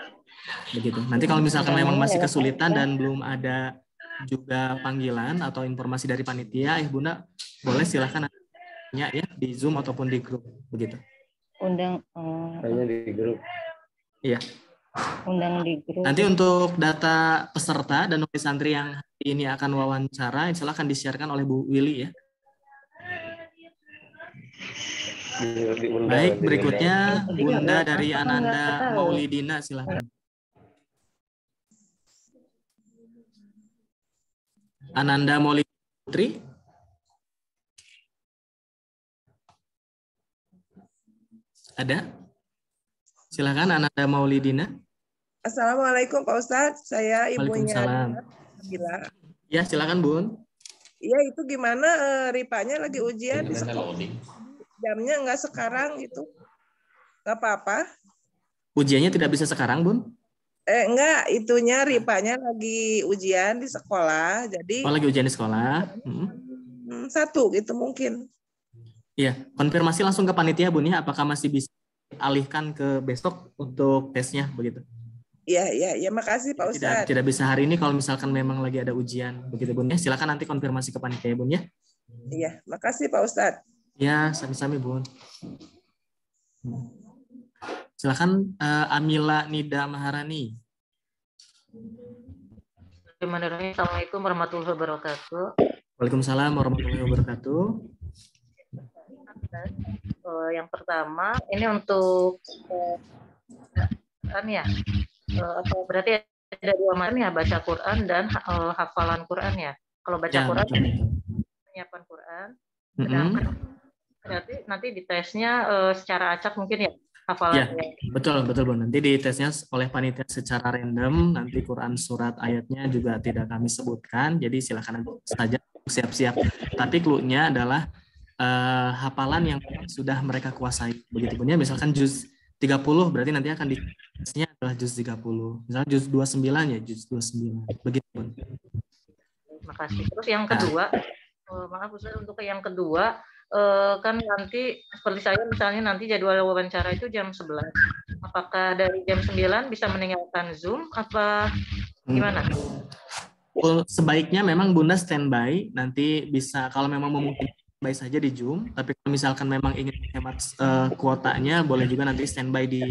Begitu. Nanti kalau misalkan memang masih kesulitan dan belum ada juga panggilan atau informasi dari panitia, Bunda boleh silahkan nanya ya di Zoom ataupun di grup begitu. Undang di grup. Iya. Undang di grup. Nanti untuk data peserta dan wali santri yang hari ini akan wawancara, insya Allah akan di-share-kan oleh Bu Willy ya. Baik, berikutnya Bunda dari Ananda Maulidina, silahkan. Ananda Maulidina Putri. Ada? Silahkan Ananda Maulidina. Assalamualaikum Pak Ustadz, saya ibunya. Waalaikumsalam. Ya, silakan Bun. Iya, itu gimana Ripanya lagi ujian di sekolah? Jamnya nggak sekarang gitu. Nggak apa-apa. Ujiannya tidak bisa sekarang, Bun? Enggak, itunya Ripanya lagi ujian di sekolah. Jadi lagi ujian di sekolah. Satu gitu mungkin. Iya, konfirmasi langsung ke panitia, Bun ya, apakah masih bisa alihkan ke besok untuk tesnya begitu? Iya, makasih Pak Ustadz. Tidak bisa hari ini kalau misalkan memang lagi ada ujian begitu, Bun ya. Silakan nanti konfirmasi ke panitia, Bun ya. Iya, makasih Pak Ustadz. Ya, sami-sami Bun. Silakan Amila Nida Maharani. Assalamualaikum warahmatullahi wabarakatuh. Waalaikumsalam warahmatullahi wabarakatuh. Yang pertama, ini untuk berarti ada dua macam ya, baca Quran dan hafalan Quran ya. Kalau baca Quran, menyiapkan Quran, sedangkan berarti nanti di tesnya secara acak mungkin ya hafalannya. Ya, betul Bun. Nanti di tesnya oleh panitia secara random, nanti Quran surat ayatnya juga tidak kami sebutkan, jadi silakan saja siap-siap. Tapi clue-nya adalah hafalan yang sudah mereka kuasai. Begitu Bun ya, misalkan juz 30 berarti nanti akan di tesnya adalah juz 30. Misalnya juz 29 ya, juz 29. Begitu Bun. Terima kasih. Terus yang kedua, maaf Ustaz, untuk yang kedua kan nanti seperti saya misalnya nanti jadwal wawancara itu jam 11. Apakah dari jam 9 bisa meninggalkan Zoom apa gimana? Sebaiknya memang Bunda standby, nanti bisa kalau memang memungkinkan standby saja di Zoom, tapi kalau misalkan memang ingin hemat kuotanya boleh juga nanti standby di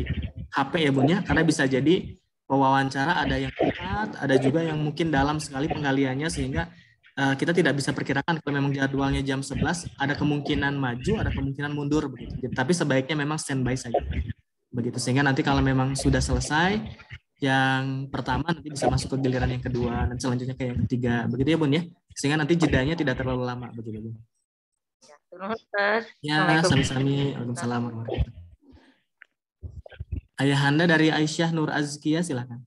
HP ya Bunda, karena bisa jadi wawancara ada yang cepat, ada juga yang mungkin dalam sekali penggaliannya sehingga kita tidak bisa perkirakan kalau memang jadwalnya jam 11 ada kemungkinan maju, ada kemungkinan mundur begitu. Tapi sebaiknya memang standby saja. Begitu sehingga nanti kalau memang sudah selesai yang pertama nanti bisa masuk ke giliran yang kedua dan selanjutnya ke yang ketiga. Begitu ya Bun ya. Sehingga nanti jedanya tidak terlalu lama begitu Bun. Ya, sami-sami. Waalaikumsalam warahmatullahi wabarakatuh. Ayahanda dari Aisyah Nur Azkia silakan.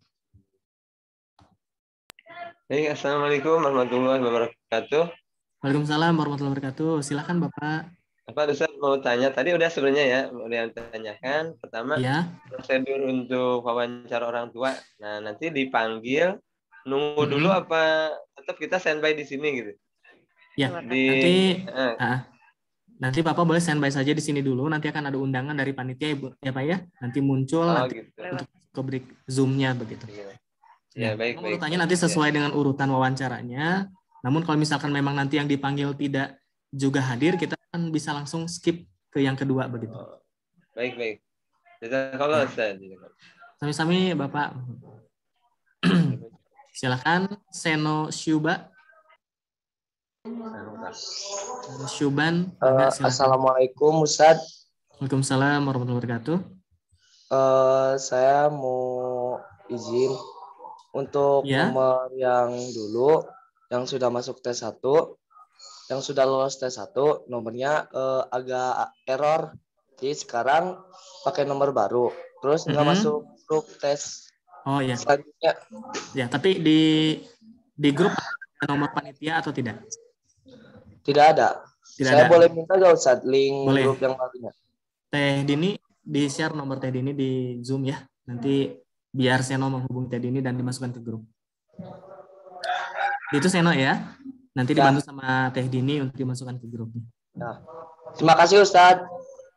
Baik, Assalamualaikum warahmatullahi wabarakatuh. Waalaikumsalam warahmatullahi wabarakatuh. Silakan Bapak. Pak Ustaz mau tanya, tadi udah sebenarnya ya, udah tanyakan. Pertama, Ya. prosedur untuk wawancara orang tua. Nah, nanti dipanggil, nunggu dulu apa tetap kita standby di sini gitu? Ya, nanti Bapak boleh standby saja di sini dulu. Nanti akan ada undangan dari panitia ya Pak ya. Nanti muncul nanti gitu. untuk ke break Zoom-nya begitu. Ya, baik. Urutannya nanti sesuai dengan urutan wawancaranya. Namun kalau misalkan memang nanti yang dipanggil tidak juga hadir, kita kan bisa langsung skip ke yang kedua begitu. Baik. Jazakallah Ustaz. Sami-sami Bapak. Silakan Seno Syuba. Syuban. Assalamualaikum Ustaz. Waalaikumsalam warahmatullahi wabarakatuh. Saya mau izin untuk nomor yang dulu yang sudah masuk tes 1, yang sudah lolos tes 1, nomornya agak error. Jadi sekarang pakai nomor baru. Terus nggak masuk grup tes. Oh ya. Selanjutnya. Ya, tapi di grup ada nomor panitia atau tidak? Tidak ada. Saya boleh minta nggak Ustaz link grup yang barunya? Teh Dini di-share nomor Teh Dini di Zoom ya. Nanti biar Seno menghubungi Teh Dini dan dimasukkan ke grup. Itu Seno ya. Nanti dibantu sama Teh Dini untuk dimasukkan ke grup. Nah. Terima kasih Ustaz.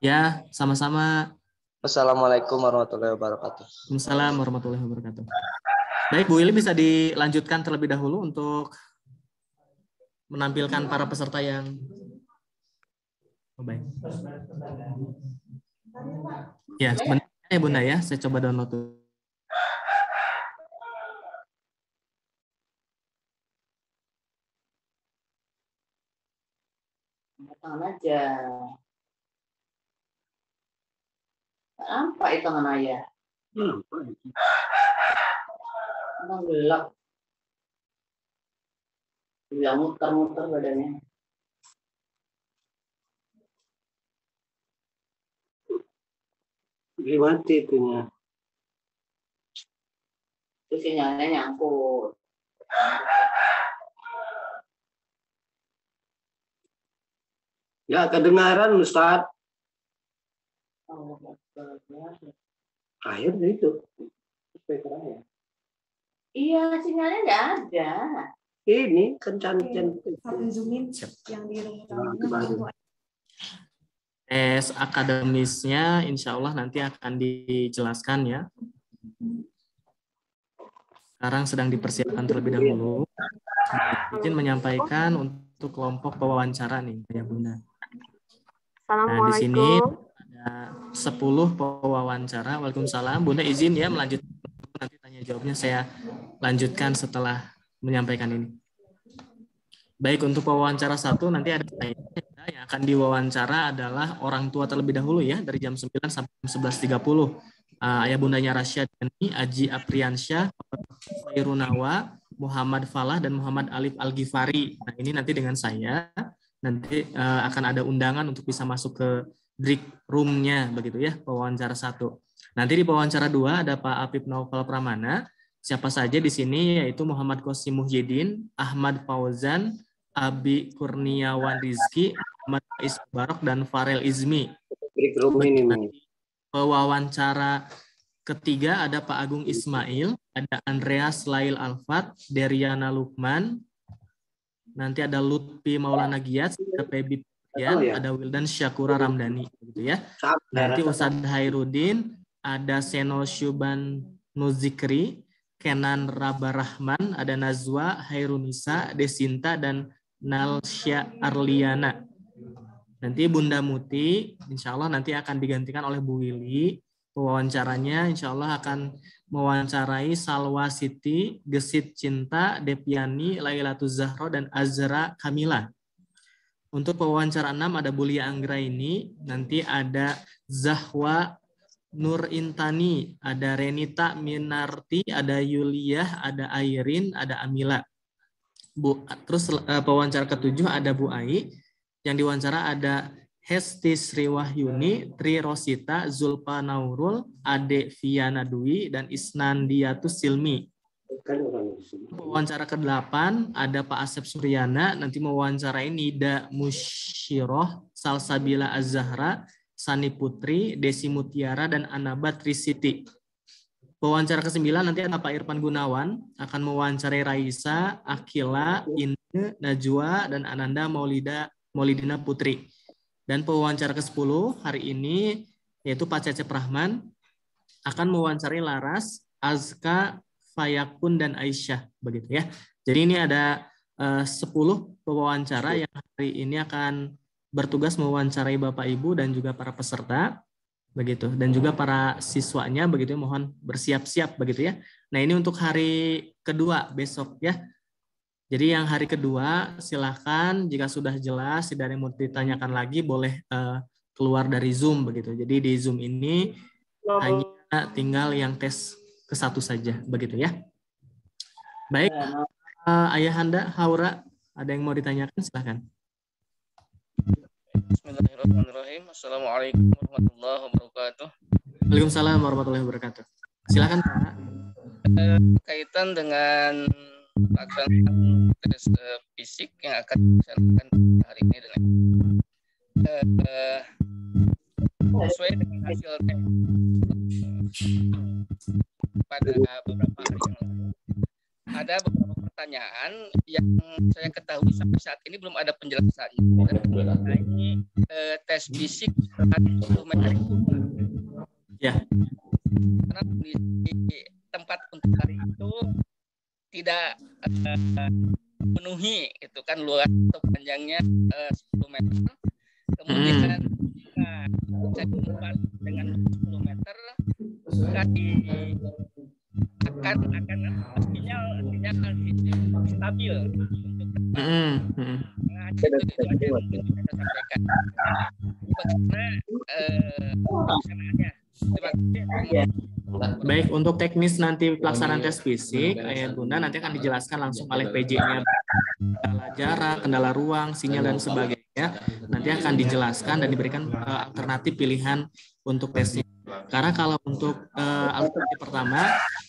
Ya, sama-sama. Wassalamualaikum warahmatullahi wabarakatuh. Waalaikumsalam warahmatullahi wabarakatuh. Baik, Bu Ili bisa dilanjutkan terlebih dahulu untuk menampilkan para peserta yang baik. Ya, sebentar ya Bunda ya, saya coba download dulu. Tangan aja. Apa itu tangan ayah? Tangan gelap. Tidak muter-muter badannya. Gimana itunya? Itu sinyalnya nyangkut. Ya kedengaran Ustaz. Akhirnya itu. Iya, sinyalnya nggak ada. Ini kencan-kencan. Yang di rumah. Tes akademisnya insya Allah nanti akan dijelaskan ya. Sekarang sedang dipersiapkan terlebih dahulu. Izin menyampaikan untuk kelompok pewawancara nih, ya Bunda. Nah, di sini ada 10 pewawancara. Waalaikumsalam. Bunda izin ya melanjutkan, nanti tanya jawabnya saya lanjutkan setelah menyampaikan ini. Baik, untuk pewawancara 1 nanti ada saya yang akan diwawancara adalah orang tua terlebih dahulu ya, dari jam 9 sampai jam 11.30. Ayah bundanya Rasyad Yani, Aji Apriansyah, Khairunawa, Muhammad Falah, dan Muhammad Alif Al-Ghifari. Nah, ini nanti dengan saya, nanti akan ada undangan untuk bisa masuk ke break room-nya, begitu ya, pewawancara 1. Nanti di pewawancara 2 ada Pak Apip Naufal Pramana, siapa saja di sini, yaitu Muhammad Qasim Muhyiddin, Ahmad Fauzan, Abi Kurniawan Rizki, Muhammad Faiz Barok, dan Farel Izmi. Break room ini. Pewawancara ketiga ada Pak Agung Ismail, ada Andreas Lail Alfat, Deriana Lukman, nanti ada Lutfi Maulana Giat, ada Pebi Pian, ada Wildan Syakura Ramdhani, gitu ya. Nanti Ustadz Hairudin, ada Seno Syuban Nuzikri, Kenan Rabarahman, ada Nazwa Hairunisa, Desinta, dan Nalsya Arliana. Nanti Bunda Muti, insya Allah nanti akan digantikan oleh Bu Willy. Pewawancaranya insya Allah akan mewawancarai Salwa Siti, Gesit Cinta, Depiani, Lailatul Zahro, dan Azra Kamila. Untuk pewawancara 6 ada Bulia Anggraini, nanti ada Zahwa Nur Intani, ada Renita Minarti, ada Yuliah, ada Airin, ada Amila. Terus pewawancara ke-7 ada Bu Ai. Yang diwawancara ada Hesti Sriwahyuni, Tri Rosita, Zulpa Naurul, Ade Viana Dwi, dan Isnandiatus Silmi. Wawancara ke-8 ada Pak Asep Suryana, nanti mewawancarai Nida Musyiroh, Salsabila Az-Zahra, Sani Putri, Desi Mutiara, dan Anaba Trisiti. Wawancara ke-9 nanti ada Pak Irfan Gunawan, akan mewawancarai Raisa, Akila, Inde, Najwa, dan Ananda Maulidina Putri. Dan pewawancara ke-10 hari ini yaitu Pak Cecep Rahman, akan mewawancarai Laras, Azka, Fayakun, dan Aisyah, begitu ya. Jadi ini ada 10 pewawancara yang hari ini akan bertugas mewawancarai Bapak Ibu dan juga para peserta, begitu, dan juga para siswanya, begitu. Mohon bersiap-siap, begitu ya. Nah, ini untuk hari kedua besok ya. Jadi yang hari kedua silahkan jika sudah jelas tidak ada yang mau ditanyakan lagi boleh keluar dari Zoom, begitu. Jadi di Zoom ini hanya tinggal yang tes ke-1 saja, begitu ya. Baik, Ayahanda, Haura, ada yang mau ditanyakan? Silakan. Bismillahirrahmanirrahim. Assalamualaikum warahmatullahi wabarakatuh. Waalaikumsalam warahmatullahi wabarakatuh. Silakan Pak. Kaitan dengan pelaksanaan tes fisik yang akan dilaksanakan hari ini dengan sesuai dengan hasil tes pada beberapa hari yang lalu. Ada beberapa pertanyaan yang saya ketahui sampai saat ini belum ada penjelasannya. Ini tes fisik 10 meter itu. Ya. Karena di tempat untuk hari itu tidak memenuhi itu kan luas atau panjangnya 10 meter. Kemudian saya tempat dengan 10 meter akan pastinya stabil untuk itu aja yang mungkin bisa saya sampaikan. Bagaimana pelaksanaannya? Terima kasih. Baik, untuk teknis nanti pelaksanaan tes fisik, Ayah Bunda nanti akan dijelaskan langsung oleh PJ-nya, kendala jarak, kendala ruang, sinyal dan sebagainya. Nanti akan dijelaskan dan diberikan alternatif pilihan untuk tesnya. Karena kalau untuk alternatif pertama,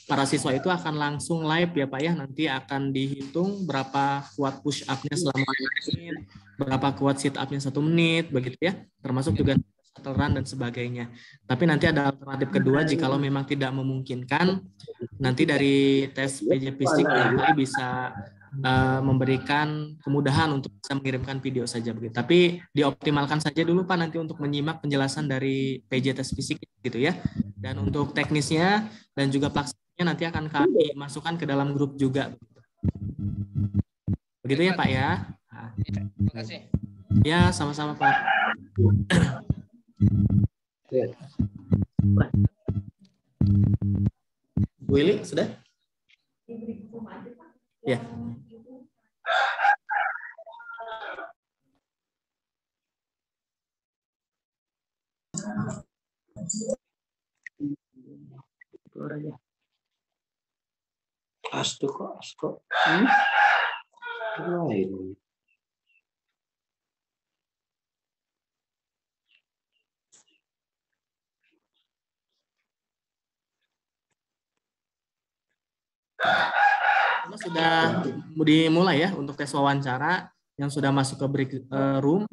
para siswa itu akan langsung live ya Pak ya, nanti akan dihitung berapa kuat push up-nya selama 1 menit, berapa kuat sit up-nya 1 menit, begitu ya, termasuk juga shuttle run dan sebagainya. Tapi nanti ada alternatif kedua, jikalau memang tidak memungkinkan, nanti dari tes PJ fisik nanti bisa memberikan kemudahan untuk bisa mengirimkan video saja begitu. Tapi dioptimalkan saja dulu Pak nanti untuk menyimak penjelasan dari PJ tes fisik gitu ya. Dan untuk teknisnya dan juga pelaksananya nanti akan kami masukkan ke dalam grup juga. Begitu ya Pak ya. Terima kasih. Ya, sama-sama Pak. Bu Ili, sudah? Ya. Asko. Lain. Sudah dimulai ya untuk tes wawancara yang sudah masuk ke break room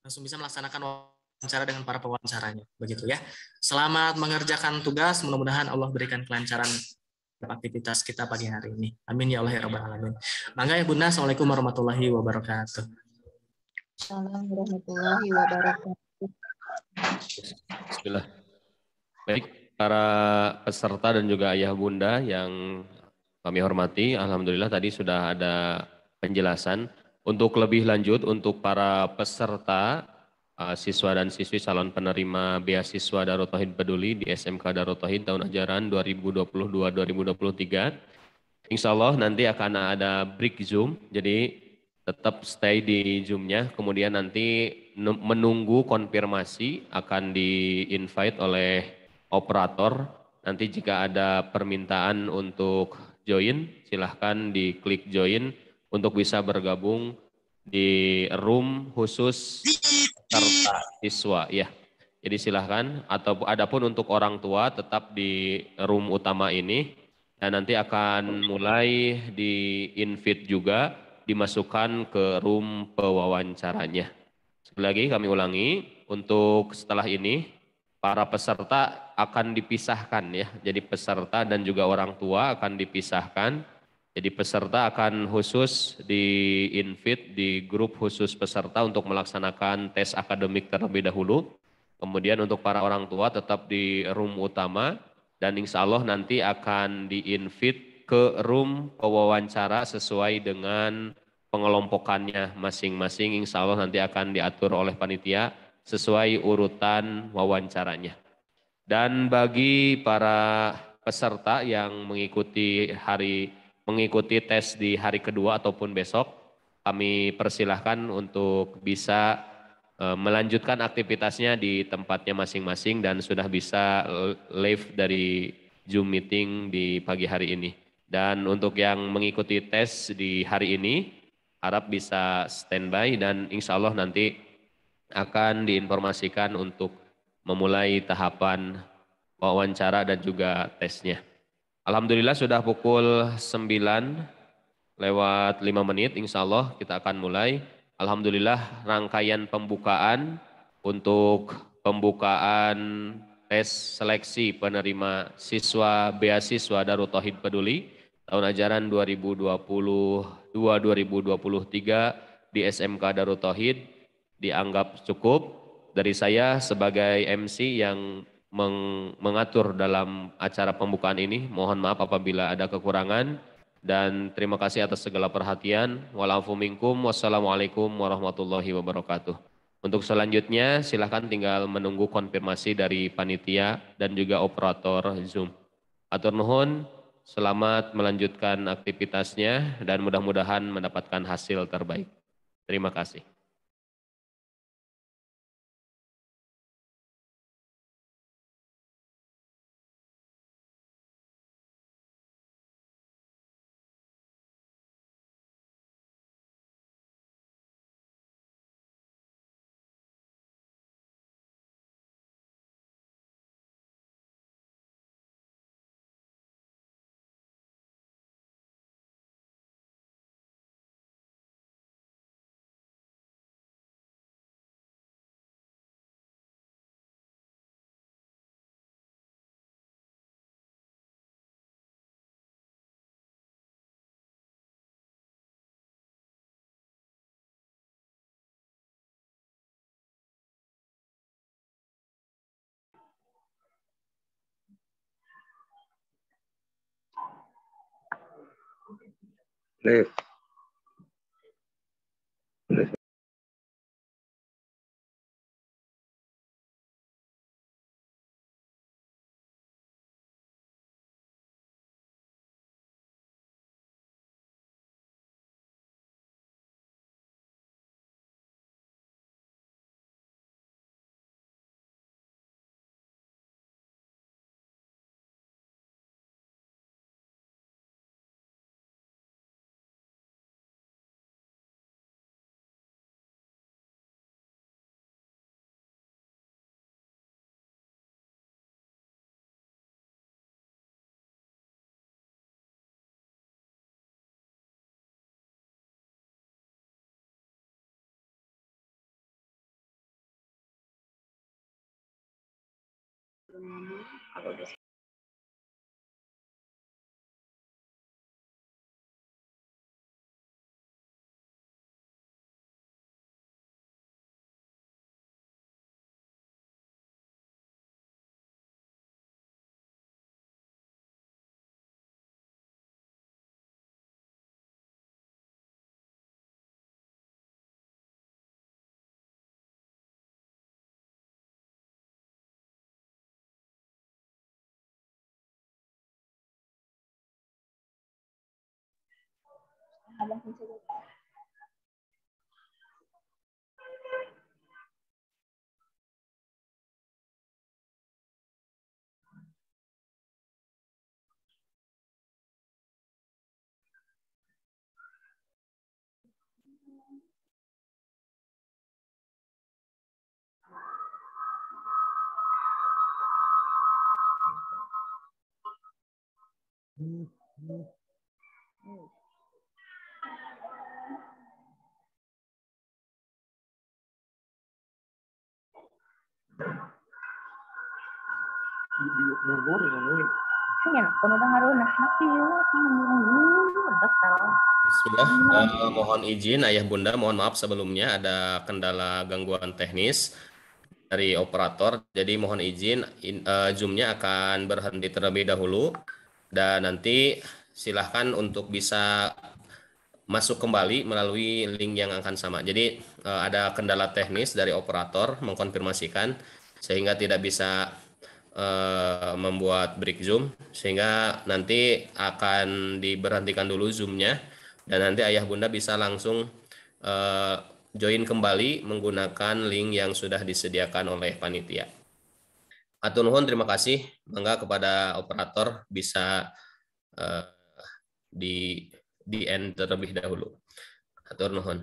langsung bisa melaksanakan wawancara dengan para pewawancaranya begitu ya. Selamat mengerjakan tugas, mudah-mudahan Allah berikan kelancaran aktivitas kita pagi hari ini. Amin ya Allah ya rabbal alamin. Mangga ya Bunda, Assalamualaikum warahmatullahi wabarakatuh. Assalamualaikum warahmatullahi wabarakatuh. Bismillah. Baik, para peserta dan juga ayah bunda yang kami hormati, alhamdulillah tadi sudah ada penjelasan. Untuk lebih lanjut untuk para peserta siswa dan siswi calon penerima beasiswa Darut Tauhid Peduli di SMK Darut Tauhid tahun ajaran 2022-2023. Insya Allah nanti akan ada break Zoom, jadi tetap stay di Zoom-nya. Kemudian nanti menunggu konfirmasi akan di-invite oleh operator. Nanti jika ada permintaan untuk join, silahkan diklik join untuk bisa bergabung di room khusus serta siswa ya. Jadi silahkan, atau adapun untuk orang tua tetap di room utama ini Dan nanti akan mulai di-invite juga, dimasukkan ke room pewawancaranya. Sekali lagi kami ulangi, untuk setelah ini para peserta akan dipisahkan ya. Jadi peserta dan juga orang tua akan dipisahkan. Jadi peserta akan khusus di-invite di grup khusus peserta untuk melaksanakan tes akademik terlebih dahulu. Kemudian untuk para orang tua tetap di room utama dan insya Allah nanti akan di-invite ke room pewawancara sesuai dengan pengelompokannya masing-masing. Insya Allah nanti akan diatur oleh panitia sesuai urutan wawancaranya. Dan bagi para peserta yang mengikuti tes di hari kedua ataupun besok, kami persilahkan untuk bisa melanjutkan aktivitasnya di tempatnya masing-masing dan sudah bisa live dari Zoom meeting di pagi hari ini. Dan untuk yang mengikuti tes di hari ini, harap bisa standby dan insya Allah nanti akan diinformasikan untuk memulai tahapan wawancara dan juga tesnya. Alhamdulillah sudah pukul 9:05, insya Allah kita akan mulai. Alhamdulillah rangkaian pembukaan untuk pembukaan tes seleksi penerima siswa beasiswa Darut Tauhid Peduli tahun ajaran 2022-2023 di SMK Darut Tauhid dianggap cukup. Dari saya sebagai MC yang mengatur dalam acara pembukaan ini, mohon maaf apabila ada kekurangan dan terima kasih atas segala perhatian. Wa'alaikum minkum, wassalamualaikum warahmatullahi wabarakatuh. Untuk selanjutnya silahkan tinggal menunggu konfirmasi dari panitia dan juga operator Zoom. Atur nuhun, selamat melanjutkan aktivitasnya dan mudah-mudahan mendapatkan hasil terbaik. Terima kasih. Live. Bismillah, mohon izin Ayah Bunda, mohon maaf sebelumnya ada kendala gangguan teknis dari operator. Jadi mohon izin Zoom-nya akan berhenti terlebih dahulu dan nanti silahkan untuk bisa masuk kembali melalui link yang akan sama. Jadi ada kendala teknis dari operator mengkonfirmasikan sehingga tidak bisa membuat break Zoom, sehingga nanti akan diberhentikan dulu Zoom-nya dan nanti Ayah Bunda bisa langsung join kembali menggunakan link yang sudah disediakan oleh panitia. Atur nuhun, terima kasih. Mangga kepada operator bisa di end terlebih dahulu. Atur nuhun.